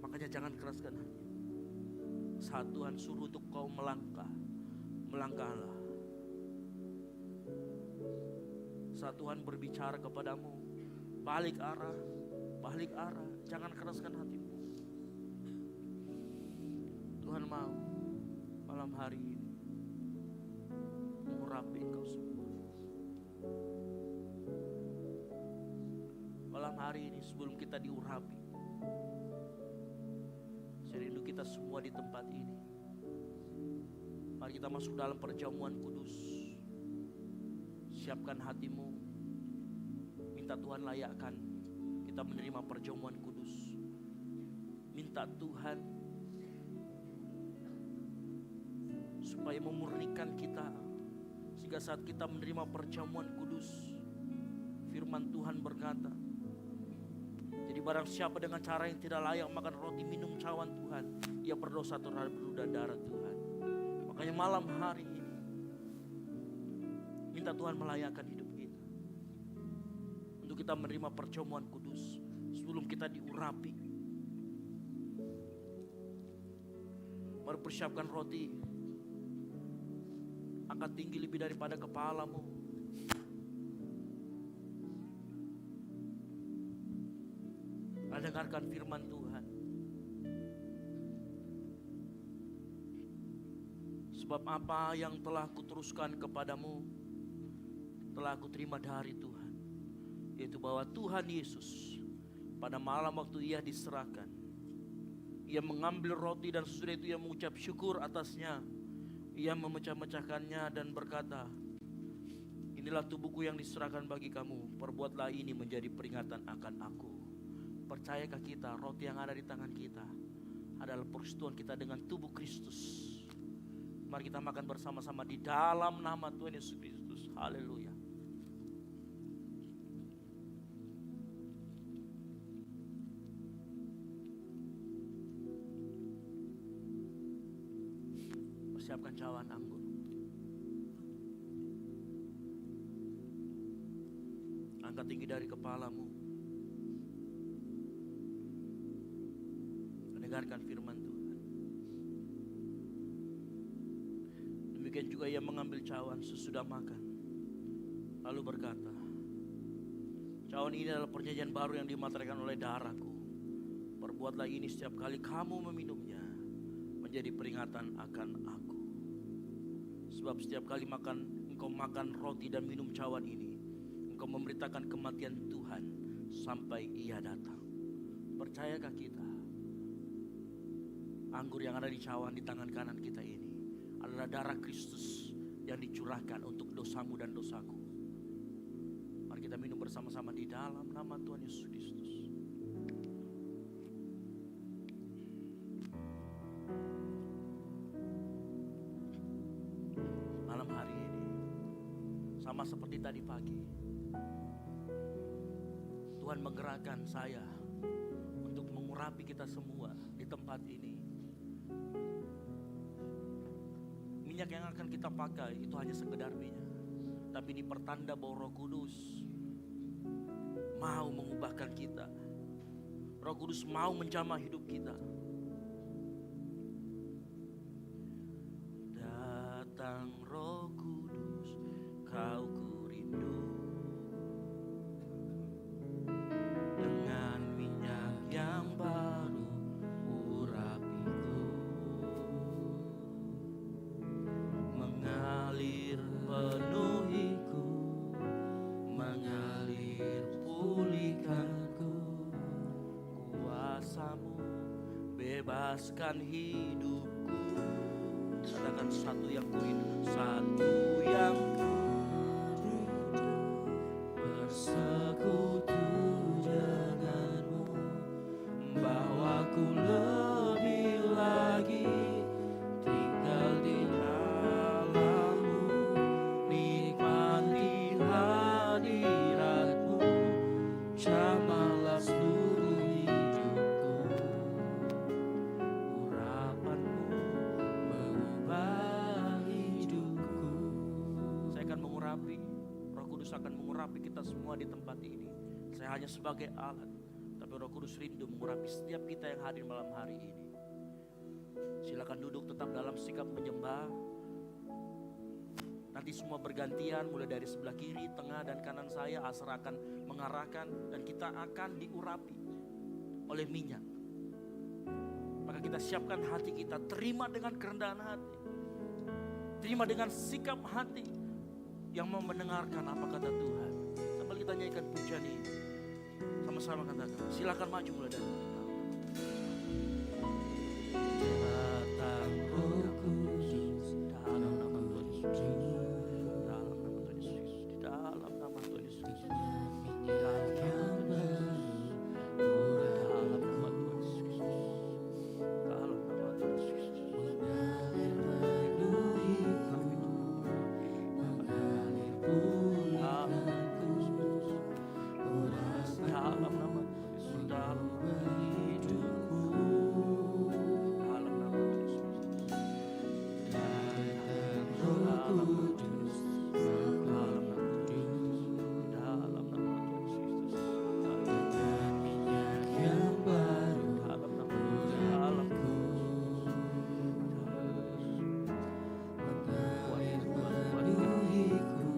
Speaker 4: Makanya jangan keraskan hati. Saat Tuhan suruh untuk kau melangkah, melangkahlah. Saat Tuhan berbicara kepadamu, balik arah, jangan keraskan hatimu. Tuhan mau malam hari ini mengurapi engkau semua. Malam hari ini sebelum kita diurapi, saya rindu kita semua di tempat ini. Mari kita masuk dalam perjamuan kudus. Siapkan hatimu. Minta Tuhan layakkan kita menerima perjamuan kudus. Minta Tuhan supaya memurnikan kita, sehingga saat kita menerima perjamuan kudus, firman Tuhan berkata, jadi barang siapa dengan cara yang tidak layak makan roti minum cawan Tuhan, ia berdosa terhadap ludah darah Tuhan. Makanya malam hari ini minta Tuhan melayakkan hidup kita, untuk kita menerima perjamuan kudus sebelum kita diurapi. Mari persiapkan roti, angkat tinggi lebih daripada kepalamu. Dengarkan firman Tuhan. Sebab apa yang telah kuteruskan kepadamu, telah kuterima dari Tuhan, yaitu bahwa Tuhan Yesus pada malam waktu ia diserahkan, ia mengambil roti dan sesudah itu ia mengucap syukur atasnya. Ia memecah-mecahkannya dan berkata, inilah tubuhku yang diserahkan bagi kamu, perbuatlah ini menjadi peringatan akan aku. Percayakah kita roti yang ada di tangan kita adalah persekutuan kita dengan tubuh Kristus? Mari kita makan bersama-sama di dalam nama Tuhan Yesus Kristus. Haleluya. Persiapkan cawan anggur. Angkat tinggi dari kepalamu. Dengarkan firman Tuhan. Demikian juga ia mengambil cawan sesudah makan, lalu berkata, cawan ini adalah perjanjian baru yang dimateraikan oleh darahku. Perbuatlah ini setiap kali kamu meminumnya, menjadi peringatan akan aku. Sebab setiap kali engkau makan roti dan minum cawan ini, engkau memberitakan kematian Tuhan sampai ia datang. Percayakah kita? Anggur yang ada di cawan di tangan kanan kita ini adalah darah Kristus yang dicurahkan untuk dosamu dan dosaku. Mari kita minum bersama-sama di dalam nama Tuhan Yesus Kristus. Malam hari ini, sama seperti tadi pagi, Tuhan menggerakkan saya untuk mengurapi kita semua di tempat ini. Minyak yang akan kita pakai itu hanya sekedar minyak, tapi ini pertanda bahwa Roh Kudus mau mengubahkan kita. Roh Kudus mau menjamah hidup kita. Datang Roh Kudus, kau ku rindu. Dengan minyak yang baru urapiku, mengalir penuhiku, mengalir pulihkanku. Kuasamu bebaskan hidupku. Katakan satu yang kurindu, satu yang kurindu, bersekutu denganmu, bawaku lebih lagi tinggal di dalammu, nikmati hadiratmu, jamahlah seluruh hidupku. Urapanmu mengubah hidupku. Saya akan mengurapi, Roh Kudus akan mengurapi kita semua di tempat ini. Saya hanya sebagai alat, tapi Roh Kudus rindu mengurapi setiap kita yang hadir malam hari ini. Silakan duduk tetap dalam sikap menyembah. Nanti semua bergantian mulai dari sebelah kiri, tengah dan kanan saya. Asar akan mengarahkan dan kita akan diurapi oleh minyak. Maka kita siapkan hati kita, terima dengan kerendahan hati, terima dengan sikap hati yang mau mendengarkan apa kata Tuhan. Sambil kita nyanyikan pujian ini, sama-sama katakan, silakan maju mulai dari datang Roh Kudus, dalam nama Tuhan Yesus, dalam nama Tuhan Yesus, di dalam nama Tuhan Yesus, minyak yang baru, dalam nama Tuhan Yesus, dalam nama Tuhan Yesus, mengalir penuhiku, mengalir pulihkanku, dalam nama Yesus, dalam hidupku, dalam nama Yesus, datang Roh Kudus, dalam nama Yesus, dalam nama Yesus, dengan minyak yang baru, dalam nama Yesus, dalam mengalir penuhiku,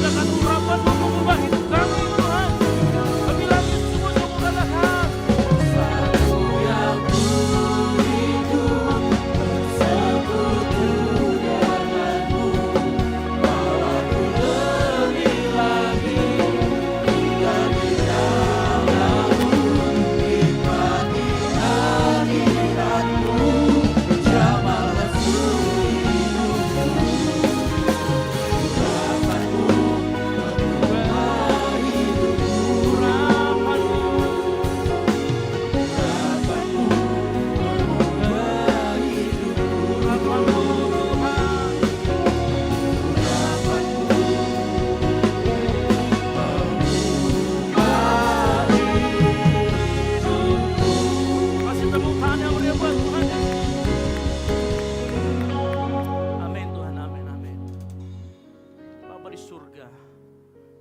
Speaker 4: Nyatakan urapan-Mu mengubah hidup kami Tuhan. Kami lagi sungguh-sungguh katakan
Speaker 5: Satu yang ku rindu bersekutu denganmu, bahwa ku lebih lagi tinggal di dalammu, nikmati hadiratmu, jamahlah seluruh hidupku. Urapanmu mengubah hidupku, urapanmu mengubah hidupku,
Speaker 4: Kasih tepuk tangan yang meriah buat Tuhan. Amin Tuhan, amin, amin. Bapa di surga,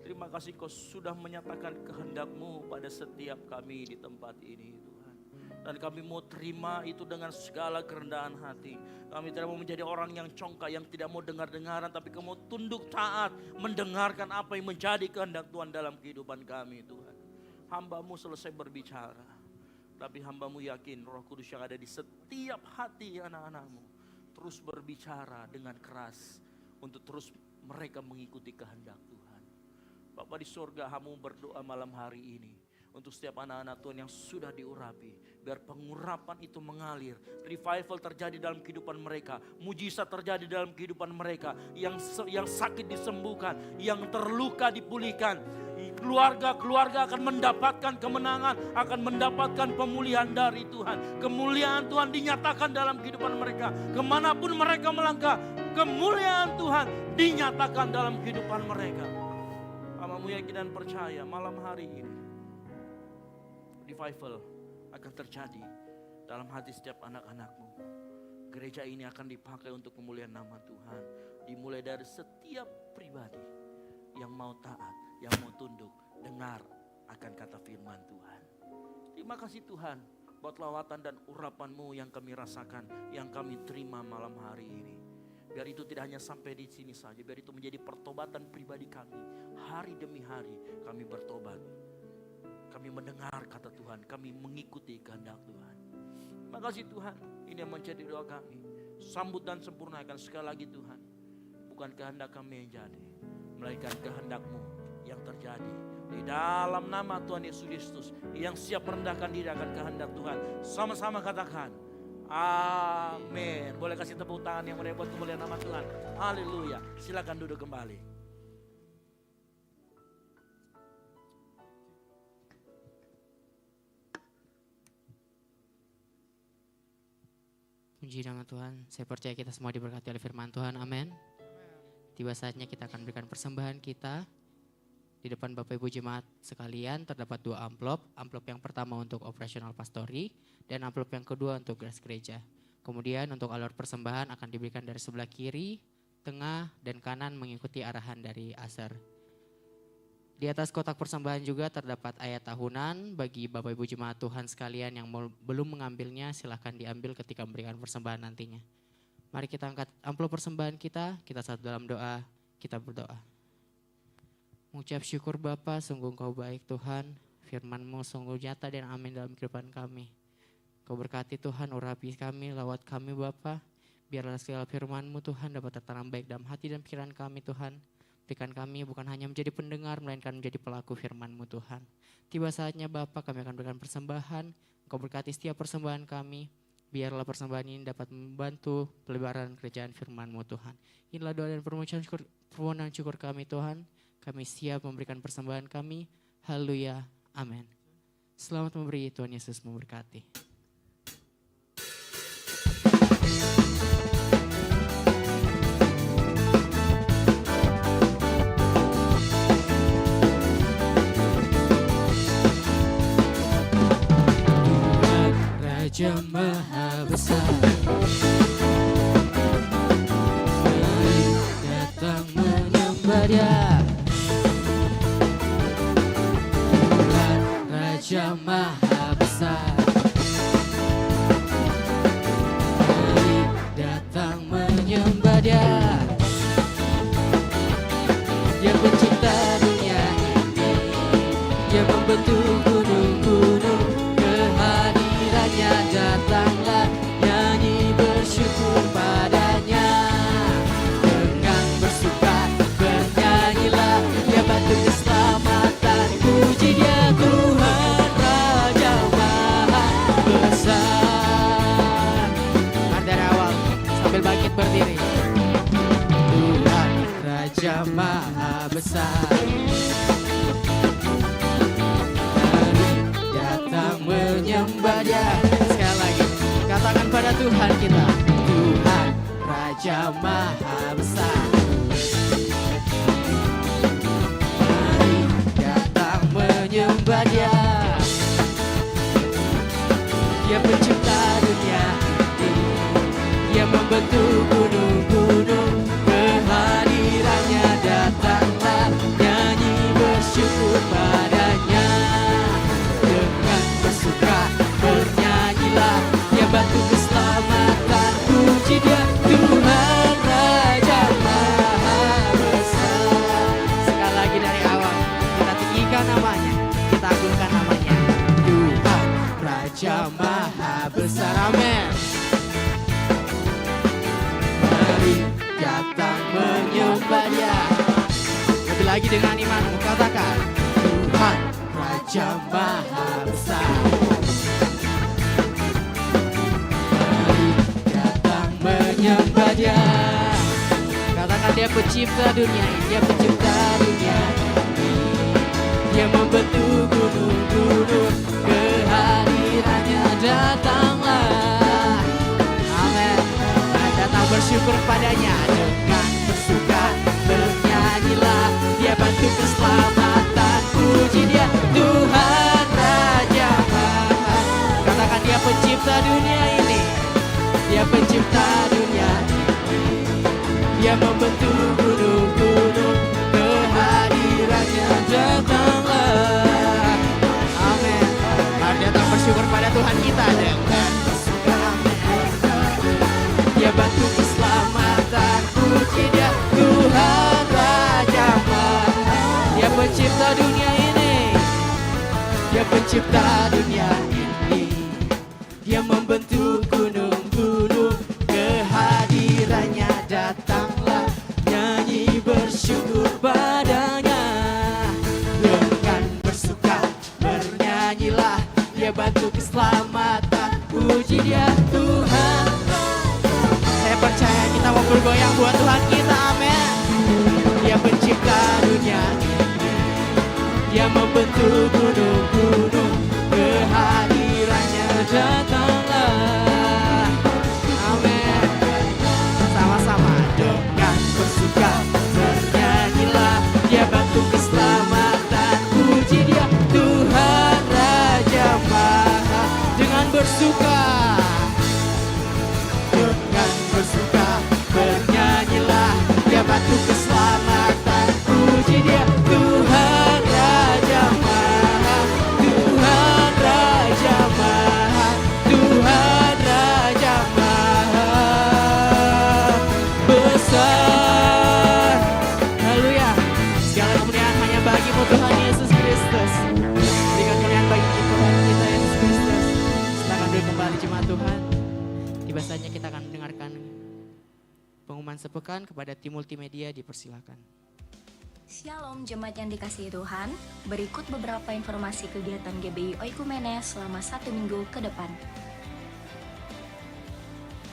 Speaker 4: terima kasih Kau sudah menyatakan kehendak-Mu pada setiap kami di tempat ini Tuhan. Dan kami mau terima itu dengan segala kerendahan hati. Kami tidak mau menjadi orang yang congkak, yang tidak mau dengar-dengaran, tapi kami mau tunduk taat, mendengarkan apa yang menjadi kehendak Tuhan dalam kehidupan kami Tuhan. Hamba-Mu selesai berbicara, tapi hamba-Mu yakin Roh Kudus yang ada di setiap hati anak-anak-Mu terus berbicara dengan keras untuk terus mereka mengikuti kehendak Tuhan. Bapa di surga, hamba berdoa malam hari ini untuk setiap anak-anak Tuhan yang sudah diurapi, biar pengurapan itu mengalir, revival terjadi dalam kehidupan mereka, mujizat terjadi dalam kehidupan mereka, yang sakit disembuhkan, yang terluka dipulihkan. Keluarga-keluarga akan mendapatkan kemenangan, akan mendapatkan pemulihan dari Tuhan. Kemuliaan Tuhan dinyatakan dalam kehidupan mereka. Kemanapun mereka melangkah, kemuliaan Tuhan dinyatakan dalam kehidupan mereka. Hamba-Mu yakin dan percaya malam hari ini revival akan terjadi dalam hati setiap anak-anak-Mu. Gereja ini akan dipakai untuk kemuliaan nama Tuhan. Dimulai dari setiap pribadi yang mau taat, yang mau tunduk, dengar akan kata firman Tuhan. Terima kasih Tuhan buat lawatan dan urapan-Mu yang kami rasakan, yang kami terima malam hari ini. Biar itu tidak hanya sampai di sini saja, biar itu menjadi pertobatan pribadi kami. Hari demi hari kami bertobat. Kami mendengar kata Tuhan, kami mengikuti kehendak Tuhan. Terima kasih Tuhan, ini yang menjadi doa kami. Sambut dan sempurnakan sekali lagi Tuhan. Bukan kehendak kami yang jadi, melainkan kehendak-Mu yang terjadi. Di dalam nama Tuhan Yesus Kristus yang siap merendahkan diri akan kehendak Tuhan. Sama-sama katakan, amin. Boleh kasih tepuk tangan yang meriah buat kemuliaan nama Tuhan. Haleluya. Silakan duduk kembali.
Speaker 2: Puji nama Tuhan, saya percaya kita semua diberkati oleh firman Tuhan, amin. Tiba saatnya kita akan berikan persembahan kita. Di depan Bapak Ibu Jemaat sekalian terdapat 2 amplop. Amplop yang pertama untuk operasional pastori dan amplop yang kedua untuk geras gereja. Kemudian untuk alur persembahan akan diberikan dari sebelah kiri, tengah, dan kanan mengikuti arahan dari Aser. Di atas kotak persembahan juga terdapat ayat tahunan. Bagi Bapak Ibu Jemaat Tuhan sekalian yang belum mengambilnya, silahkan diambil ketika memberikan persembahan nantinya. Mari kita angkat amplop persembahan kita satu dalam doa, kita berdoa. Mengucap syukur Bapa, sungguh Engkau baik Tuhan, firman-Mu sungguh nyata dan amin dalam kehidupan kami. Kau berkati Tuhan, urapi kami, lawat kami Bapa, biarlah segala firman-Mu Tuhan dapat tertanam baik dalam hati dan pikiran kami Tuhan. Berikan kami bukan hanya menjadi pendengar, melainkan menjadi pelaku firman-Mu Tuhan. Tiba saatnya Bapa, kami akan berikan persembahan, Engkau berkati setiap persembahan kami, biarlah persembahan ini dapat membantu pelebaran kerjaan firman-Mu Tuhan. Inilah doa dan permohonan syukur kami Tuhan. Kami siap memberikan persembahan kami. Haleluya. Amin. Selamat memberi, Tuhan Yesus memberkati. Raja Maha Besar, mari datang menyembah Dia. Raja Maha Besar, mari datang menyembah Dia. Dia pencipta membentuk gunung-gunung, kehadirannya datanglah, nyanyi bersyukur padanya. Dengan bersuka bernyanyilah, dia batu keselamatan, puji dia Tuhan Raja Maha Besar. Mari dari awal sambil bangkit berdiri. Tuhan Raja Maha Besar, mari datang menyembah dia. Sekali lagi katakan pada Tuhan kita, Tuhan Raja Maha Besar, mari datang menyembah dia. Dia pencipta dunia ini, dia membentuk gunung-gunung, kehadirannya datanglah, nyanyi bersyukur padanya. Dengan bersuka bernyanyilah, dia batu keselamatan, puji dia Tuhan Raja Maha Besar. Sekali lagi dari awal kita tinggikan namanya, kita agungkan namanya, Tuhan Raja Maha Besar. Amin. Mari datang menyembah dia. Lebih lagi dengan imanmu katakan, Tuhan Raja Maha Besar. Mari datang menyembah dia. Katakan dia pencipta dunia ini, dia pencipta dunia ini. Dia membentuk gunung-gunung, kehadirannya datanglah. Amin. Datang bersyukur padanya, dengan bersuka bernyanyilah, dia bantu keselamatan, puji dia Tuhan Raja Maha. Katakan dia pencipta dunia ini, dia pencipta dunia ini. Dia membentuk gunung-gunung, kehadirannya datanglah. Amin. Mari datang bersyukur pada Tuhan kita dengan bersuka. Dia bantu keselamatan, puji dia Tuhan Raja Maha. Dia pencipta dunia ini, dia pencipta dunia ini. Dia membentuk gunung-gunung, kehadirannya datanglah, nyanyi bersyukur padanya. Dengan bersuka bernyanyilah, dia bantu keselamatan, puji dia Tuhan. Saya percaya kita mau bergoyang buat Tuhan kita, amin. Dia pencipta dunia ini, dia membentuk gunung-gunung, kehadirannya datanglah. Amin. Sama-sama dengan bersuka bernyanyilah, dia bantu keselamatan, puji dia Tuhan Raja Maha. Dengan bersuka, dengan bersuka bernyanyilah, dia bantu keselamatan, puji dia Tuhan Raja Maha. Tuhan Raja Maha, Tuhan Raja Maha Besar. Haleluya. Segala kemuliaan hanya bagimu Tuhan Yesus Kristus. Berikan kemuliaan bagi Tuhan kita Yesus Kristus. Kita akan beri kembali jemaat Tuhan. Tiba saatnya kita akan mendengarkan pengumuman sepekan. Kepada tim multimedia dipersilakan.
Speaker 6: Shalom jemaat yang dikasihi Tuhan, berikut beberapa informasi kegiatan GBI Oikumene selama 1 minggu ke depan.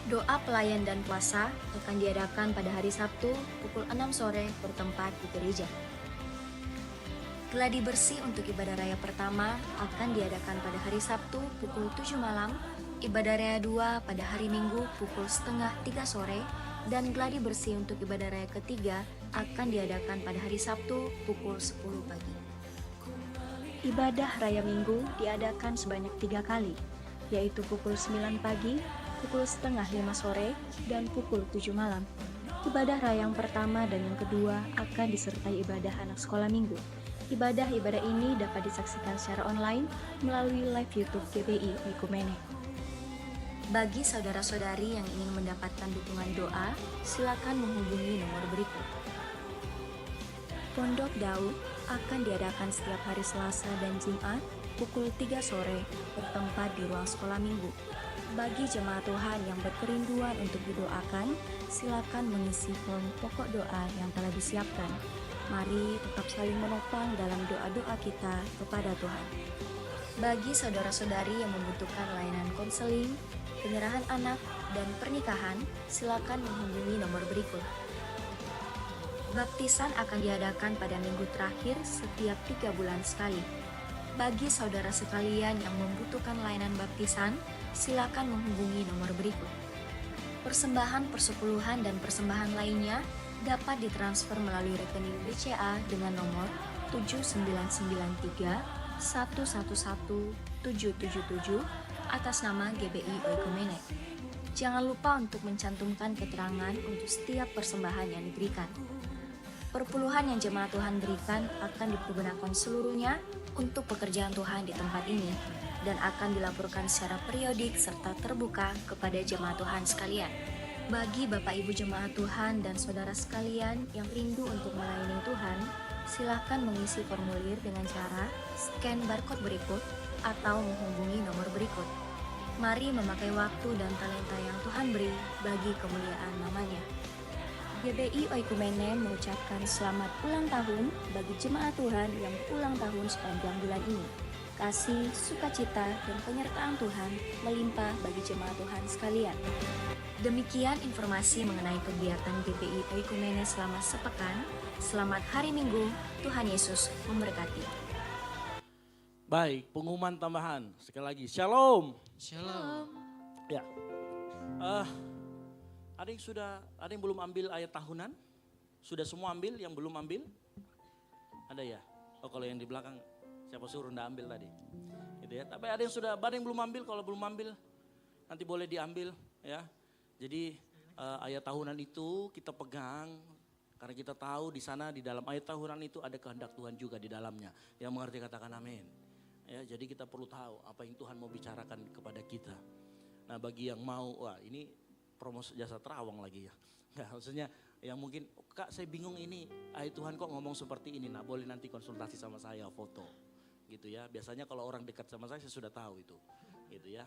Speaker 6: Doa pelayan dan puasa akan diadakan pada hari Sabtu pukul 6 sore bertempat di gereja. Gladi bersih untuk ibadah raya pertama akan diadakan pada hari Sabtu pukul 7 malam, ibadah raya 2 pada hari Minggu pukul setengah 3 sore, dan gladi bersih untuk ibadah raya ketiga akan diadakan pada hari Sabtu pukul 10 pagi. Ibadah raya Minggu diadakan sebanyak 3 kali, yaitu pukul 9 pagi, pukul setengah 5 sore, dan pukul 7 malam. Ibadah raya yang pertama dan yang kedua akan disertai ibadah anak sekolah minggu. Ibadah-ibadah ini dapat disaksikan secara online melalui live YouTube GBI Oikumene. Bagi saudara-saudari yang ingin mendapatkan dukungan doa, silakan menghubungi nomor berikut. Pondok Daud akan diadakan setiap hari Selasa dan Jumat pukul 3 sore bertempat di ruang sekolah minggu. Bagi jemaat Tuhan yang berkerinduan untuk didoakan, silakan mengisi form pokok doa yang telah disiapkan. Mari tetap saling menopang dalam doa-doa kita kepada Tuhan. Bagi saudara-saudari yang membutuhkan layanan konseling, penyerahan anak, dan pernikahan, silakan menghubungi nomor berikut. Baptisan akan diadakan pada minggu terakhir setiap 3 bulan sekali. Bagi saudara sekalian yang membutuhkan layanan baptisan, silakan menghubungi nomor berikut. Persembahan persepuluhan dan persembahan lainnya dapat ditransfer melalui rekening BCA dengan nomor 7993 111 777 atas nama GBI Oikumene. Jangan lupa untuk mencantumkan keterangan untuk setiap persembahan yang diberikan. Perpuluhan yang jemaat Tuhan berikan akan dipergunakan seluruhnya untuk pekerjaan Tuhan di tempat ini dan akan dilaporkan secara periodik serta terbuka kepada jemaat Tuhan sekalian. Bagi Bapak Ibu jemaat Tuhan dan saudara sekalian yang rindu untuk melayani Tuhan, silakan mengisi formulir dengan cara scan barcode berikut atau menghubungi nomor berikut. Mari memakai waktu dan talenta yang Tuhan beri bagi kemuliaan namanya. GBI Oikumene mengucapkan selamat ulang tahun bagi jemaat Tuhan yang berulang tahun sepanjang bulan ini. Kasih, sukacita, dan penyertaan Tuhan melimpah bagi jemaat Tuhan sekalian. Demikian informasi mengenai kegiatan GBI Oikumene selama sepekan. Selamat hari Minggu, Tuhan Yesus memberkati.
Speaker 4: Baik, pengumuman tambahan. Sekali lagi, Shalom.
Speaker 2: Shalom.
Speaker 4: Ya, ada yang belum ambil ayat tahunan? Sudah semua ambil, yang belum ambil? Ada ya? Oh kalau yang di belakang, siapa suruh nggak ambil tadi? Gitu ya. Tapi ada yang belum ambil, kalau belum ambil nanti boleh diambil ya. Jadi ayat tahunan itu kita pegang, karena kita tahu di sana di dalam ayat tahunan itu ada kehendak Tuhan juga di dalamnya. Yang mengerti katakan amin. Ya, jadi kita perlu tahu apa yang Tuhan mau bicarakan kepada kita. Nah bagi yang mau, wah ini promosi jasa terawang lagi ya. Nggak, maksudnya yang mungkin, Kak saya bingung ini, ayat Tuhan kok ngomong seperti ini. Nah boleh nanti konsultasi sama saya, foto gitu ya. Biasanya kalau orang dekat sama saya sudah tahu itu. Gitu ya.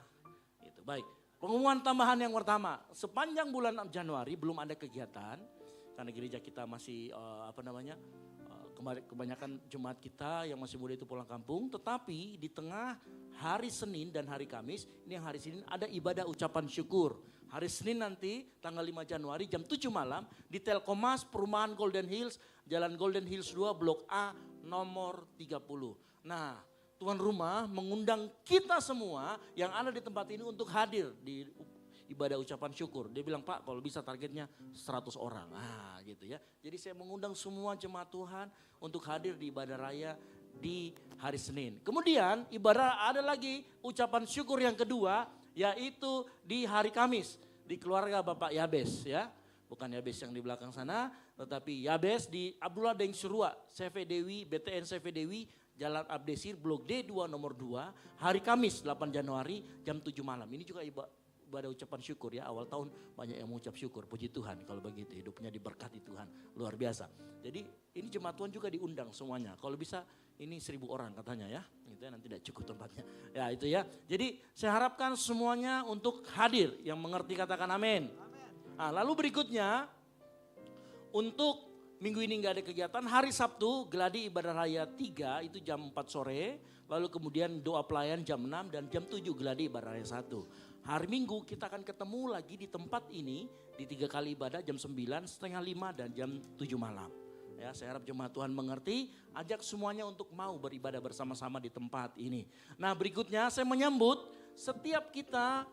Speaker 4: Itu baik. Pengumuman tambahan yang pertama, sepanjang bulan Januari belum ada kegiatan. Karena gereja kita masih kebanyakan jemaat kita yang masih muda itu pulang kampung. Tetapi di tengah hari Senin dan hari Kamis, ini yang hari Senin ada ibadah ucapan syukur. Hari Senin nanti tanggal 5 Januari jam 7 malam di Telkomas Perumahan Golden Hills, Jalan Golden Hills 2 Blok A nomor 30. Nah tuan rumah mengundang kita semua yang ada di tempat ini untuk hadir di ibadah ucapan syukur. Dia bilang, Pak kalau bisa targetnya 100 orang. Ah gitu ya. Jadi saya mengundang semua jemaat Tuhan untuk hadir di ibadah raya di hari Senin. Kemudian ibadah ada lagi ucapan syukur yang kedua, yaitu di hari Kamis di keluarga Bapak Yabes ya. Bukan Yabes yang di belakang sana, tetapi Yabes di Abdullah Deng Surua, CV Dewi, BTN CV Dewi, Jalan Abdesir, Blok D2 nomor 2, hari Kamis 8 Januari jam 7 malam. Ini juga ibadah ucapan syukur ya, awal tahun banyak yang mengucap syukur, puji Tuhan kalau begitu, hidupnya diberkati Tuhan, luar biasa. Jadi ini jemaat Tuhan juga diundang semuanya, kalau bisa ini 1000 orang katanya ya, gitu ya, nanti tidak cukup tempatnya. Ya itu ya, jadi saya harapkan semuanya untuk hadir, yang mengerti katakan amin. Nah, lalu berikutnya, untuk minggu ini nggak ada kegiatan, hari Sabtu geladi ibadah raya 3 itu jam 4 sore, lalu kemudian doa pelayan jam 6 dan jam 7 geladi ibadah raya 1. Hari Minggu kita akan ketemu lagi di tempat ini di 3 kali ibadah jam 9, setengah 5 dan jam 7 malam. Ya, saya harap jemaat Tuhan mengerti, ajak semuanya untuk mau beribadah bersama-sama di tempat ini. Nah berikutnya saya menyambut setiap kita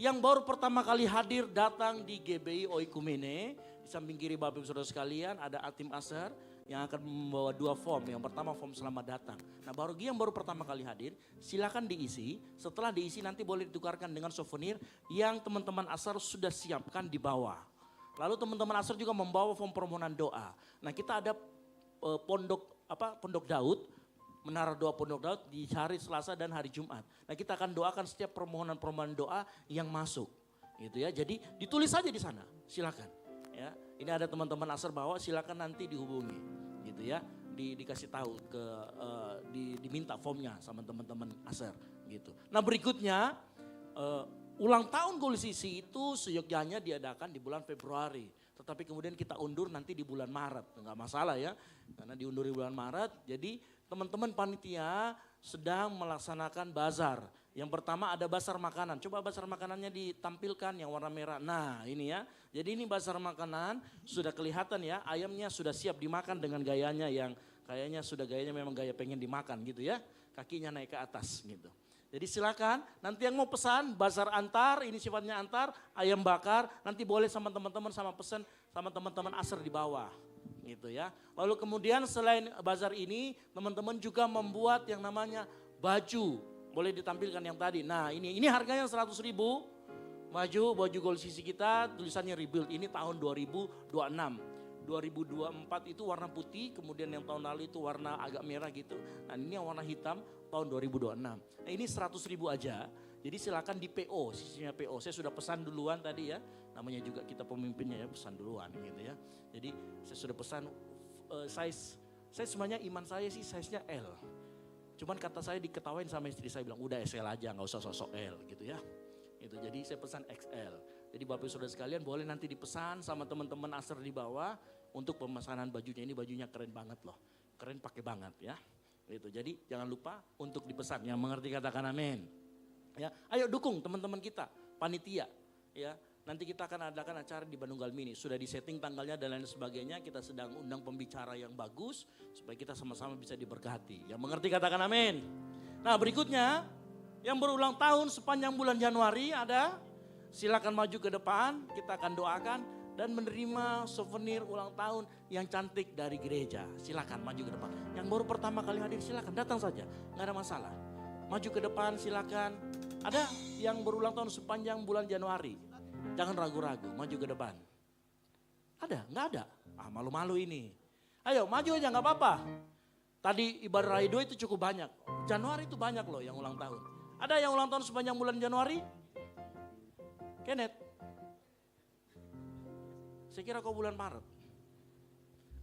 Speaker 4: yang baru pertama kali hadir datang di GBI Oikumene. Di samping kiri Bapak Ibu Saudara sekalian ada Atim Asar yang akan membawa 2 form. Yang pertama form selamat datang. Nah bagi yang baru pertama kali hadir silakan diisi. Setelah diisi nanti boleh ditukarkan dengan souvenir yang teman-teman Asar sudah siapkan di bawah. Lalu teman-teman Asar juga membawa form permohonan doa. Nah kita ada Pondok Daud, Menara Doa Pondok Daud di hari Selasa dan hari Jumat. Nah kita akan doakan setiap permohonan doa yang masuk. Gitu ya. Jadi ditulis saja di sana, silakan. Ya, ini ada teman-teman Asar bawa, silakan nanti dihubungi, gitu ya. dikasih tahu diminta formnya sama teman-teman Aser gitu. Nah berikutnya ulang tahun Golisisi itu seyogyanya diadakan di bulan Februari. Tetapi kemudian kita undur nanti di bulan Maret. Enggak masalah ya, karena diundur di bulan Maret. Jadi teman-teman panitia sedang melaksanakan bazar. Yang pertama ada bazar makanan. Coba bazar makanannya ditampilkan yang warna merah. Nah ini ya, jadi ini bazar makanan sudah kelihatan ya. Ayamnya sudah siap dimakan dengan gayanya yang kayaknya sudah gayanya memang gaya pengen dimakan gitu ya. Kakinya naik ke atas gitu. Jadi silakan nanti yang mau pesan bazar antar, ini sifatnya antar, ayam bakar, nanti boleh sama teman-teman sama pesan sama teman-teman Aser di bawah gitu ya. Lalu kemudian selain bazar ini teman-teman juga membuat yang namanya baju, boleh ditampilkan yang tadi. Nah ini harganya 100.000, baju Golisisi kita tulisannya rebuild, ini tahun 2026. 2024 itu warna putih, kemudian yang tahun lalu itu warna agak merah gitu. Nah ini yang warna hitam tahun 2026. Nah ini 100.000 aja, jadi silakan di PO, sisinya PO. Saya sudah pesan duluan tadi ya, namanya juga kita pemimpinnya ya, pesan duluan gitu ya. Jadi saya sudah pesan size, saya sebenarnya iman saya sih size-nya L. Cuman kata saya diketawain sama istri saya bilang udah SL aja, nggak usah sosok L gitu ya. Gitu, jadi saya pesan XL. Jadi Bapak Saudara sekalian boleh nanti dipesan sama teman-teman Aser di bawah untuk pemesanan bajunya. Ini bajunya keren banget loh. Keren pakai banget ya. Gitu. Jadi jangan lupa untuk dipesan. Yang mengerti katakan amin. Ya, ayo dukung teman-teman kita, panitia. Ya, nanti kita akan adakan acara di Bandung Galmini. Sudah disetting tanggalnya dan lain sebagainya. Kita sedang undang pembicara yang bagus supaya kita sama-sama bisa diberkati. Yang mengerti katakan amin. Nah, berikutnya yang berulang tahun sepanjang bulan Januari ada, silakan maju ke depan, kita akan doakan dan menerima souvenir ulang tahun yang cantik dari gereja. Silakan maju ke depan. Yang baru pertama kali hadir silakan datang saja, nggak ada masalah. Maju ke depan silakan. Ada yang berulang tahun sepanjang bulan Januari, jangan ragu-ragu, maju ke depan. Ada? Nggak ada? Ah malu-malu ini. Ayo maju aja nggak apa-apa. Tadi ibadah Raido itu cukup banyak. Januari itu banyak loh yang ulang tahun. Ada yang ulang tahun sepanjang bulan Januari? Kenneth? Saya kira kau bulan Maret.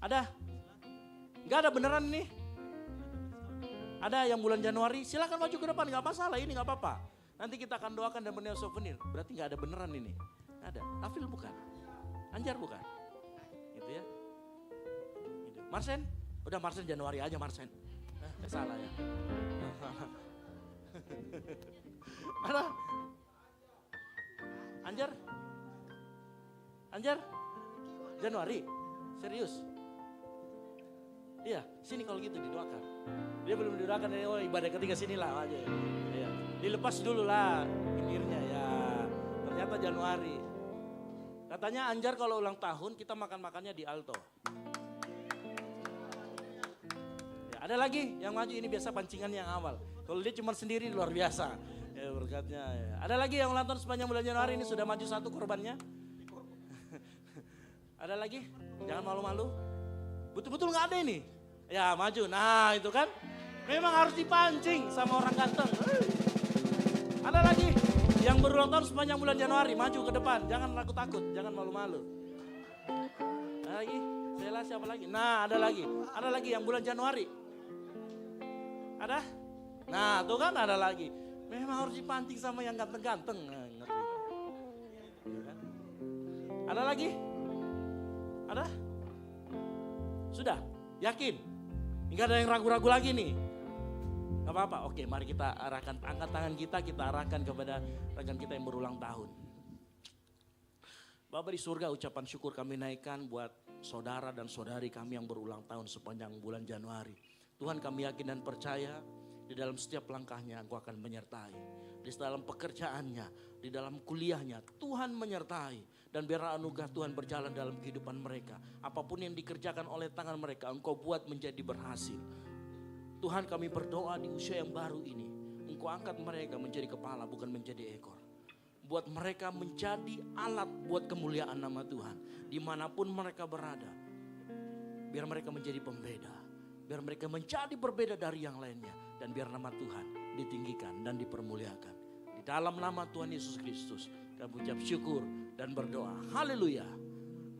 Speaker 4: Ada? Enggak ada beneran nih? Ada yang bulan Januari? Silakan maju ke depan, enggak masalah, ini enggak apa-apa. Nanti kita akan doakan dan menerima souvenir. Berarti enggak ada beneran ini. Nggak ada. Tafil bukan? Anjar bukan? Gitu ya. Gitu. Marsen? Udah Marsen Januari aja Marsen. Salah ya. Ada? Anjar? Anjar? Januari? Serius? Iya, sini kalau gitu didoakan. Dia belum didoakan, oh ibadah ketiga sinilah aja. Iya. Dilepas dulu lah pinggirnya ya. Ternyata Januari. Katanya Anjar kalau ulang tahun kita makan-makannya di Alto. Ya, ada lagi yang maju, ini biasa pancingan yang awal. Kalau dia cuma sendiri luar biasa. Ya berkatnya. Ya. Ada lagi yang ulang tahun sepanjang bulan Januari ini sudah maju satu korbannya. Ada lagi? Jangan malu-malu. Betul-betul nggak ada ini. Ya maju. Nah itu kan. Memang harus dipancing sama orang ganteng. Ada lagi yang berulang tahun sepanjang bulan Januari. Maju ke depan. Jangan takut-takut. Jangan malu-malu. Ada lagi? Saya siapa lagi? Nah ada lagi. Ada lagi yang bulan Januari. Ada? Nah tuh kan ada lagi. Memang harus dipancing sama yang ganteng-ganteng. Nah, ngerti. Ada lagi? Ada? Sudah? Yakin? Enggak ada yang ragu-ragu lagi nih? Gak apa-apa, oke mari kita arahkan, angkat tangan kita arahkan kepada rekan kita yang berulang tahun. Bapa di surga, ucapan syukur kami naikkan buat saudara dan saudari kami yang berulang tahun sepanjang bulan Januari. Tuhan kami yakin dan percaya di dalam setiap langkahnya Engkau akan menyertai. Di dalam pekerjaannya, di dalam kuliahnya, Tuhan menyertai. Dan biarlah anugerah Tuhan berjalan dalam kehidupan mereka. Apapun yang dikerjakan oleh tangan mereka, Engkau buat menjadi berhasil. Tuhan kami berdoa di usia yang baru ini. Engkau angkat mereka menjadi kepala bukan menjadi ekor. Buat mereka menjadi alat buat kemuliaan nama Tuhan. Dimanapun mereka berada. Biar mereka menjadi pembeda. Biar mereka menjadi berbeda dari yang lainnya. Dan biar nama Tuhan ditinggikan dan dipermuliakan. Di dalam nama Tuhan Yesus Kristus. Kami ucap syukur dan berdoa. Haleluya.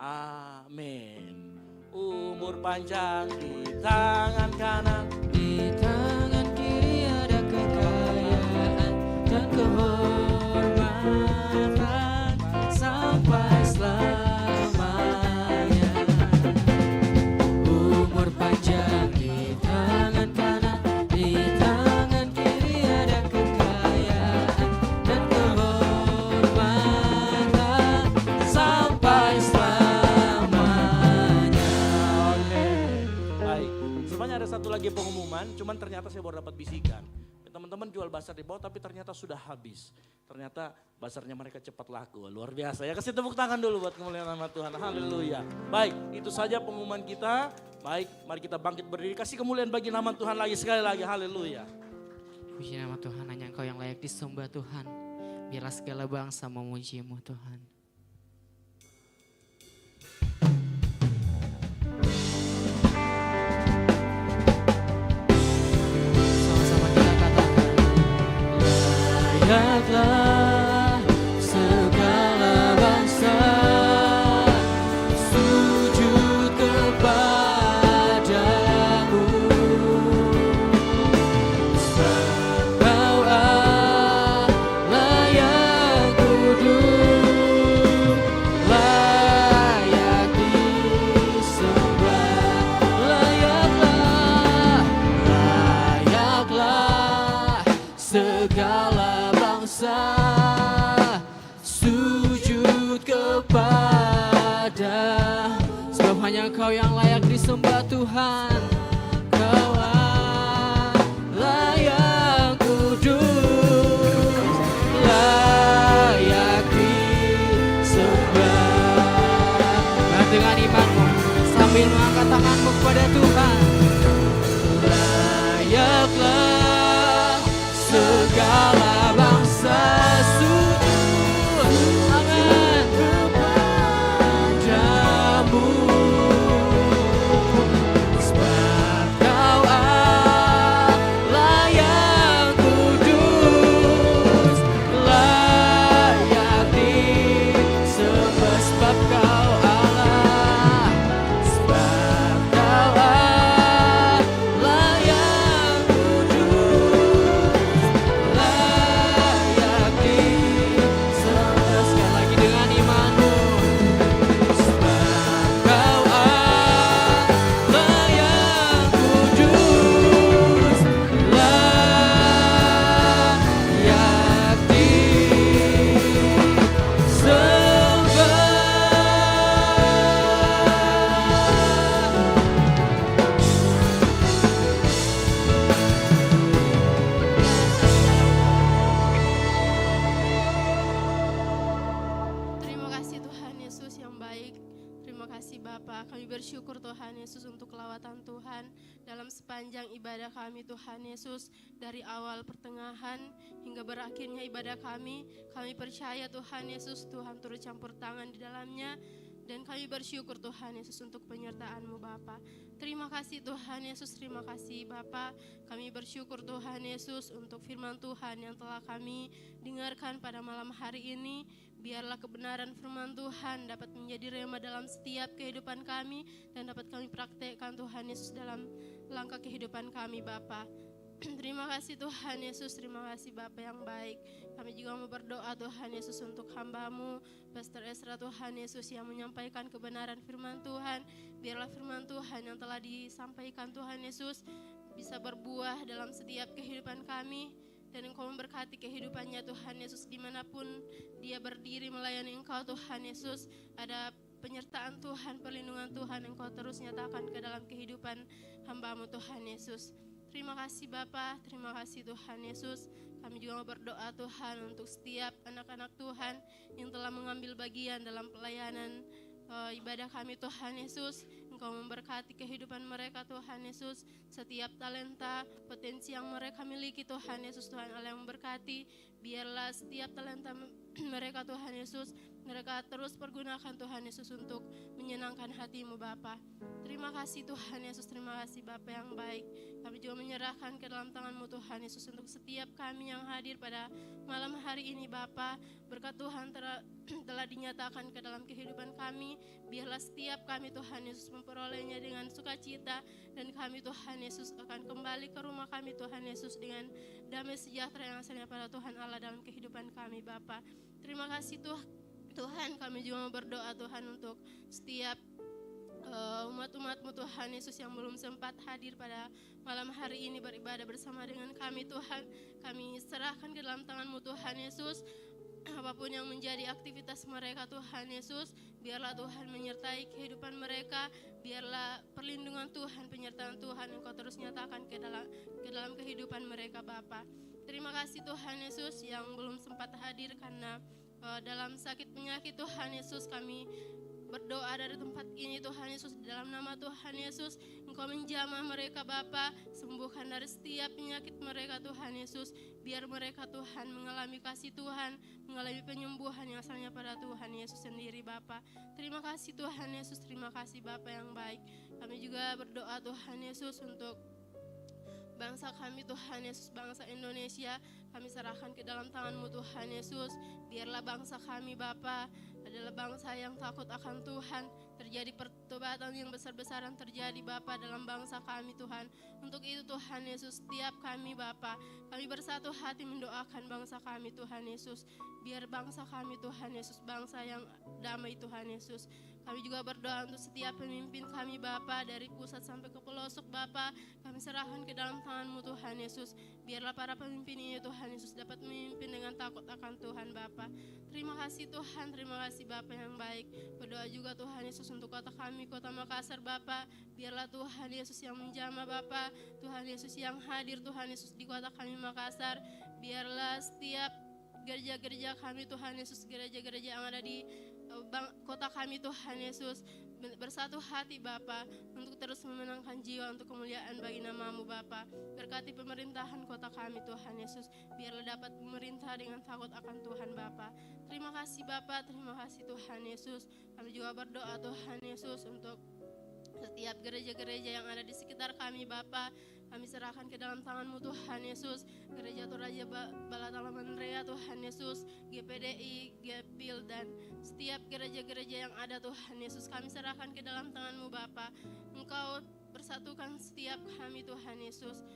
Speaker 4: Amin. umur panjang di tangan kanan.
Speaker 2: Di tangan kiri ada kekayaan dan kehormatan sampai selamanya. Umur panjang di tangan kanan, di tangan kiri ada kekayaan dan kehormatan sampai selamanya.
Speaker 4: Baik, sebenarnya ada satu lagi pengumuman, cuman ternyata saya baru dapat bisikan. Teman-teman jual bazar di bawah tapi ternyata sudah habis. Ternyata bazarnya mereka cepat laku, luar biasa. Ya kasih tepuk tangan dulu buat kemuliaan nama Tuhan, haleluya. Baik, itu saja pengumuman kita. Baik, mari kita bangkit berdiri, kasih kemuliaan bagi nama Tuhan lagi sekali lagi, haleluya.
Speaker 2: Puji nama Tuhan, hanya Engkau yang layak disembah Tuhan. Biarlah segala bangsa memuji-Mu Tuhan. Sama-sama kita katakan, layaklah segala bangsa sujud kepadamu. Kau Allah yang kudus, layak disembah. Layaklah segala bangsa sujud kepada. Sebab hanya Kau yang layak disembah Tuhan. Kau Allah yang kudus, layak disembah. Nah, dengan imanmu sambil mengangkat tanganmu kepada Tuhan. Layaklah segala bangsa sujud, amin, kepadamu. Sebab Kau Allah yang kudus, layak disembah. Sebab Kau Allah, sebab Kau Allah yang kudus, layak disembah. Sekali lagi dengan imanmu. Sebab Kau Allah yang kudus, layak disembah.
Speaker 7: Terima kasih Tuhan Yesus yang baik. Terima kasih Bapa. Kami bersyukur Tuhan Yesus untuk kelawatan Tuhan dalam sepanjang ibadah kami Tuhan Yesus. Dari awal pertengahan hingga berakhirnya ibadah kami. Kami percaya Tuhan Yesus, Tuhan turut campur tangan di dalamnya. Dan kami bersyukur Tuhan Yesus untuk penyertaan-Mu Bapa. Terima kasih Tuhan Yesus, terima kasih Bapa. Kami bersyukur Tuhan Yesus untuk firman Tuhan yang telah kami dengarkan pada malam hari ini. Biarlah kebenaran firman Tuhan dapat menjadi rema dalam setiap kehidupan kami dan dapat kami praktekkan Tuhan Yesus dalam langkah kehidupan kami Bapa. Terima kasih Tuhan Yesus, terima kasih Bapa yang baik. Kami juga mau berdoa Tuhan Yesus untuk hamba-Mu, Pastor Ezra Tuhan Yesus yang menyampaikan kebenaran firman Tuhan. Biarlah firman Tuhan yang telah disampaikan Tuhan Yesus bisa berbuah dalam setiap kehidupan kami. Dan Engkau memberkati kehidupannya Tuhan Yesus dimanapun dia berdiri melayani Engkau Tuhan Yesus. Ada penyertaan Tuhan, perlindungan Tuhan Engkau terus nyatakan ke dalam kehidupan hamba-Mu Tuhan Yesus. Terima kasih Bapa, terima kasih Tuhan Yesus. Kami juga mau berdoa Tuhan untuk setiap anak-anak Tuhan yang telah mengambil bagian dalam pelayanan ibadah kami Tuhan Yesus. Engkau memberkati kehidupan mereka Tuhan Yesus. Setiap talenta, potensi yang mereka miliki Tuhan Yesus, Tuhan Allah yang memberkati. Biarlah setiap talenta mereka Tuhan Yesus mereka terus pergunakan Tuhan Yesus untuk menyenangkan hati-Mu Bapa. Terima kasih Tuhan Yesus, terima kasih Bapa yang baik. Kami juga menyerahkan ke dalam tangan-Mu Tuhan Yesus untuk setiap kami yang hadir pada malam hari ini Bapa. Berkat Tuhan telah dinyatakan ke dalam kehidupan kami. Biarlah setiap kami Tuhan Yesus memperolehnya dengan sukacita, dan kami Tuhan Yesus akan kembali ke rumah kami Tuhan Yesus dengan damai sejahtera yang asalnya pada Tuhan Allah dalam kehidupan kami Bapa. Terima kasih Tuhan, kami juga mau berdoa Tuhan untuk setiap umat-umat-Mu Tuhan Yesus yang belum sempat hadir pada malam hari ini beribadah bersama dengan kami Tuhan. Kami serahkan ke dalam tangan-Mu Tuhan Yesus. Apapun yang menjadi aktivitas mereka Tuhan Yesus, biarlah Tuhan menyertai kehidupan mereka. Biarlah perlindungan Tuhan, penyertaan Tuhan Engkau terus nyatakan ke dalam kehidupan mereka Bapa. Terima kasih Tuhan Yesus yang belum sempat hadir karena dalam sakit penyakit Tuhan Yesus. Kami berdoa dari tempat ini Tuhan Yesus, di dalam nama Tuhan Yesus Engkau menjamah mereka Bapa, sembuhkan dari setiap penyakit mereka Tuhan Yesus. Biar mereka Tuhan mengalami kasih Tuhan, mengalami penyembuhan yang asalnya pada Tuhan Yesus sendiri Bapa. Terima kasih Tuhan Yesus, terima kasih Bapa yang baik. Kami juga berdoa Tuhan Yesus untuk bangsa kami Tuhan Yesus, bangsa Indonesia. Kami serahkan ke dalam tangan-Mu Tuhan Yesus. Biarlah bangsa kami Bapa adalah bangsa yang takut akan Tuhan. Terjadi pertobatan yang besar-besaran terjadi Bapa dalam bangsa kami Tuhan. Untuk itu Tuhan Yesus, setiap kami Bapa, kami bersatu hati mendoakan bangsa kami Tuhan Yesus. Biar bangsa kami Tuhan Yesus, bangsa yang damai Tuhan Yesus. Kami juga berdoa untuk setiap pemimpin kami Bapa, dari pusat sampai ke pelosok Bapa. Kami serahkan ke dalam tangan-Mu Tuhan Yesus. Biarlah para pemimpin ini Tuhan Yesus dapat memimpin dengan takut akan Tuhan Bapa. Terima kasih Tuhan, terima kasih Bapa yang baik. Berdoa juga Tuhan Yesus untuk kota kami, kota Makassar Bapa. Biarlah Tuhan Yesus yang menjamah Bapa, Tuhan Yesus yang hadir Tuhan Yesus di kota kami Makassar. Biarlah setiap gereja-gereja kami Tuhan Yesus, gereja-gereja yang ada di kota kami Tuhan Yesus bersatu hati Bapa untuk terus memenangkan jiwa untuk kemuliaan bagi nama-Mu Bapa. Berkati pemerintahan kota kami Tuhan Yesus, biarlah dapat memerintah dengan takut akan Tuhan Bapa. Terima kasih Bapa, terima kasih Tuhan Yesus. Kami juga berdoa Tuhan Yesus untuk setiap gereja-gereja yang ada di sekitar kami Bapa. Kami serahkan ke dalam tangan-Mu Tuhan Yesus. Gereja Toraja Balatalamanrea Tuhan Yesus, GPDI, GPIL, dan setiap gereja-gereja yang ada Tuhan Yesus. Kami serahkan ke dalam tangan-Mu Bapa. Engkau bersatukan setiap kami Tuhan Yesus.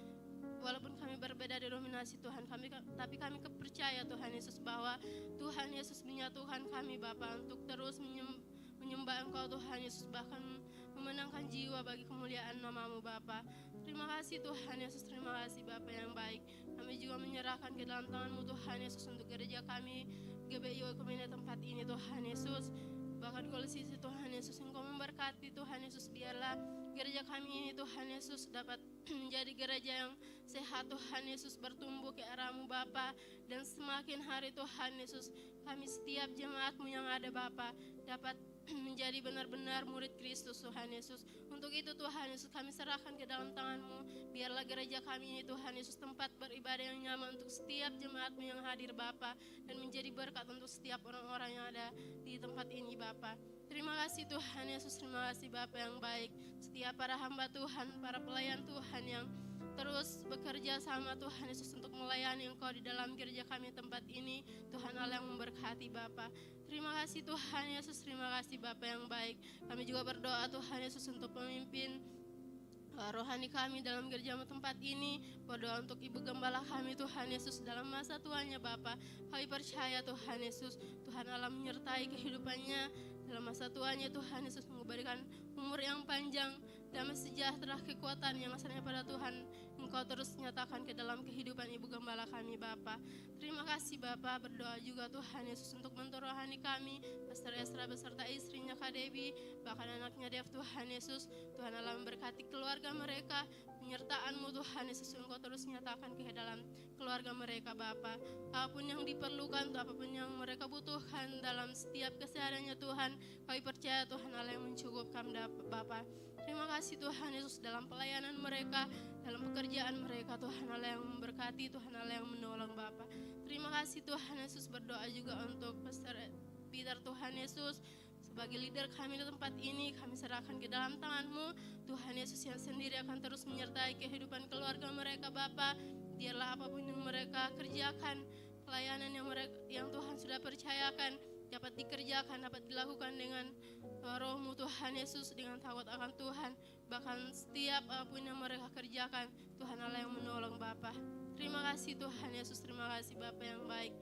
Speaker 7: Walaupun kami berbeda denominasi Tuhan, tapi kami percaya Tuhan Yesus bahwa Tuhan Yesus menyatukan kami Bapa untuk terus menyembah Engkau Tuhan Yesus, bahkan memenangkan jiwa bagi kemuliaan nama-Mu Bapa. Terima kasih Tuhan Yesus, terima kasih Bapa yang baik. Kami juga menyerahkan ke dalam tangan-Mu Tuhan Yesus untuk gereja kami, GBI Oekumene tempat ini Tuhan Yesus. Bahkan kalau sisi Tuhan Yesus Engkau memberkati Tuhan Yesus, biarlah gereja kami ini Tuhan Yesus dapat menjadi gereja yang sehat Tuhan Yesus, bertumbuh ke arah-Mu Bapa. Dan semakin hari Tuhan Yesus, kami setiap jemaat-Mu yang ada Bapa dapat menjadi benar-benar murid Kristus Tuhan Yesus. Untuk itu Tuhan Yesus kami serahkan ke dalam tangan-Mu. Biarlah gereja kami ini Tuhan Yesus tempat beribadah yang nyaman untuk setiap jemaat-Mu yang hadir Bapa, dan menjadi berkat untuk setiap orang-orang yang ada di tempat ini Bapa. Terima kasih Tuhan Yesus, terima kasih Bapa yang baik. Setiap para hamba Tuhan, para pelayan Tuhan yang terus bekerja sama Tuhan Yesus untuk melayani Engkau di dalam gereja kami tempat ini, Tuhan Allah yang memberkati Bapa. Terima kasih Tuhan Yesus, terima kasih Bapa yang baik. Kami juga berdoa Tuhan Yesus untuk pemimpin rohani kami dalam gereja-Mu tempat ini. Berdoa untuk Ibu Gembala kami Tuhan Yesus dalam masa tuanya Bapa. Kami percaya Tuhan Yesus, Tuhan Allah menyertai kehidupannya dalam masa tuanya. Tuhan Yesus memberikan umur yang panjang, damai sejahtera, kekuatan yang asalnya pada Tuhan Engkau terus nyatakan ke dalam kehidupan Ibu Gembala kami Bapa. Terima kasih Bapa. Berdoa juga Tuhan Yesus untuk mentor rohani kami, Pastor Esra beserta istrinya Kak Debbie, bahkan anaknya Dev Tuhan Yesus. Tuhan Allah memberkati keluarga mereka, penyertaan-Mu Tuhan Yesus Engkau terus nyatakan ke dalam keluarga mereka Bapa. Apapun yang diperlukan, apapun yang mereka butuhkan dalam setiap kesehariannya Tuhan, kami percaya Tuhan Allah yang mencukupkan Bapa. Terima kasih Tuhan Yesus dalam pelayanan mereka, dalam pekerjaan mereka. Tuhan Allah yang memberkati, Tuhan Allah yang menolong Bapa. Terima kasih Tuhan Yesus. Berdoa juga untuk Pastor Peter Tuhan Yesus. Sebagai leader kami di tempat ini, kami serahkan ke dalam tangan-Mu. Tuhan Yesus yang sendiri akan terus menyertai kehidupan keluarga mereka Bapa. Biarlah apapun yang mereka kerjakan, pelayanan yang Tuhan sudah percayakan, dapat dikerjakan, dapat dilakukan dengan Roh-Mu Tuhan Yesus, dengan takut akan Tuhan. Bahkan setiap apapun yang mereka kerjakan, Tuhan Allah yang menolong Bapa. Terima kasih Tuhan Yesus, terima kasih Bapa yang baik.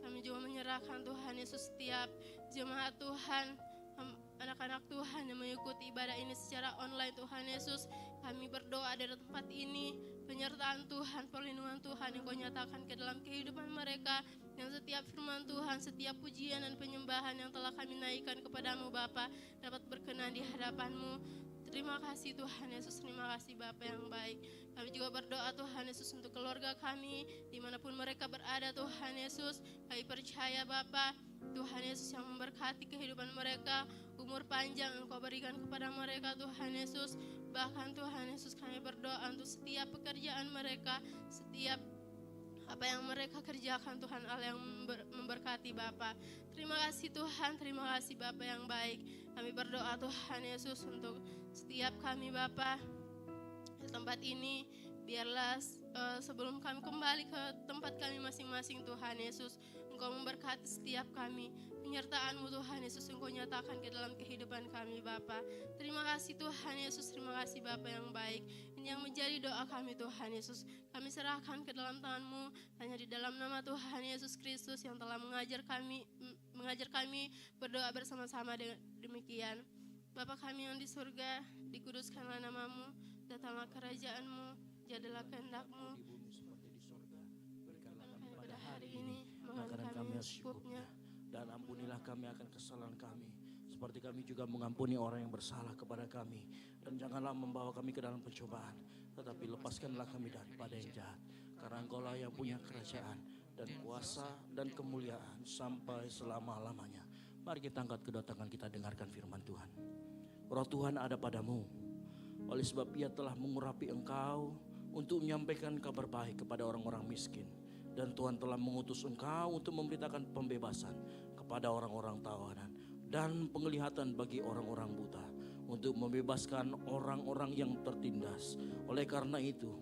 Speaker 7: Kami juga menyerahkan Tuhan Yesus setiap jemaat Tuhan, anak-anak Tuhan yang mengikuti ibadah ini secara online Tuhan Yesus. Kami berdoa dari tempat ini, penyertaan Tuhan, perlindungan Tuhan yang Kau nyatakan ke dalam kehidupan mereka, yang setiap firman Tuhan, setiap pujian dan penyembahan yang telah kami naikkan kepadamu Bapa dapat berkenan di hadapan-Mu. Terima kasih Tuhan Yesus, terima kasih Bapa yang baik. Kami juga berdoa Tuhan Yesus untuk keluarga kami, dimanapun mereka berada Tuhan Yesus. Kami percaya Bapa, Tuhan Yesus yang memberkati kehidupan mereka, umur panjang yang Kau berikan kepada mereka Tuhan Yesus. Bahkan Tuhan Yesus kami berdoa untuk setiap pekerjaan mereka, setiap apa yang mereka kerjakan Tuhan Allah yang memberkati Bapa. Terima kasih Tuhan, terima kasih Bapa yang baik. Kami berdoa Tuhan Yesus untuk setiap kami Bapa di tempat ini. Biarlah sebelum kami kembali ke tempat kami masing-masing Tuhan Yesus, Engkau memberkati setiap kami. Penyertaan-Mu Tuhan Yesus Engkau nyatakan ke dalam kehidupan kami Bapa. Terima kasih Tuhan Yesus, terima kasih Bapa yang baik. Ini yang menjadi doa kami Tuhan Yesus. Kami serahkan ke dalam tangan-Mu, hanya di dalam nama Tuhan Yesus Kristus yang telah mengajar kami berdoa bersama-sama demikian. Bapa kami yang di surga, dikuduskanlah nama-Mu, datanglah kerajaan-Mu, jadilah kehendak-Mu
Speaker 4: Di bumi seperti di sorga. Berikanlah kami pada
Speaker 7: pada
Speaker 4: hari
Speaker 7: hari ini,
Speaker 4: makanan kami yang secukupnya, dan ampunilah kami akan kesalahan kami, seperti kami juga mengampuni orang yang bersalah kepada kami. Dan janganlah membawa kami ke dalam pencobaan, tetapi lepaskanlah kami daripada yang jahat. Karena Engkaulah yang punya kerajaan dan kuasa dan kemuliaan sampai selama-lamanya. Mari kita angkat kedua tangan, kita dengarkan firman Tuhan. Roh Tuhan ada padamu, oleh sebab Ia telah mengurapi engkau untuk menyampaikan kabar baik kepada orang-orang miskin. Dan Tuhan telah mengutus engkau untuk memberitakan pembebasan kepada orang-orang tawanan dan penglihatan bagi orang-orang buta, untuk membebaskan orang-orang yang tertindas. Oleh karena itu,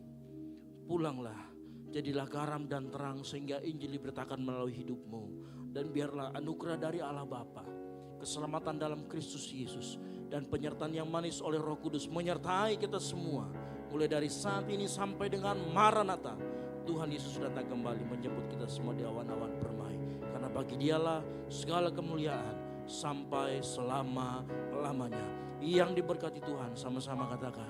Speaker 4: pulanglah, jadilah garam dan terang, sehingga Injil diberitakan melalui hidupmu. Dan biarlah anugerah dari Allah Bapa, keselamatan dalam Kristus Yesus, dan penyertaan yang manis oleh Roh Kudus menyertai kita semua, mulai dari saat ini sampai dengan Maranatha. Tuhan Yesus datang kembali menjemput kita semua di awan-awan permai. Karena bagi Dialah segala kemuliaan sampai selama-lamanya. Yang diberkati Tuhan, sama-sama katakan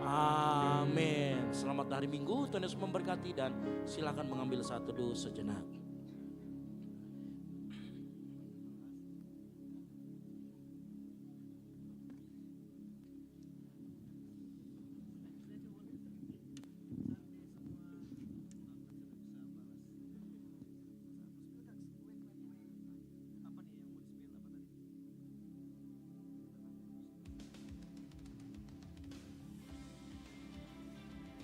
Speaker 4: amin. Selamat hari Minggu, Tuhan Yesus memberkati, dan silakan mengambil satu teduh sejenak.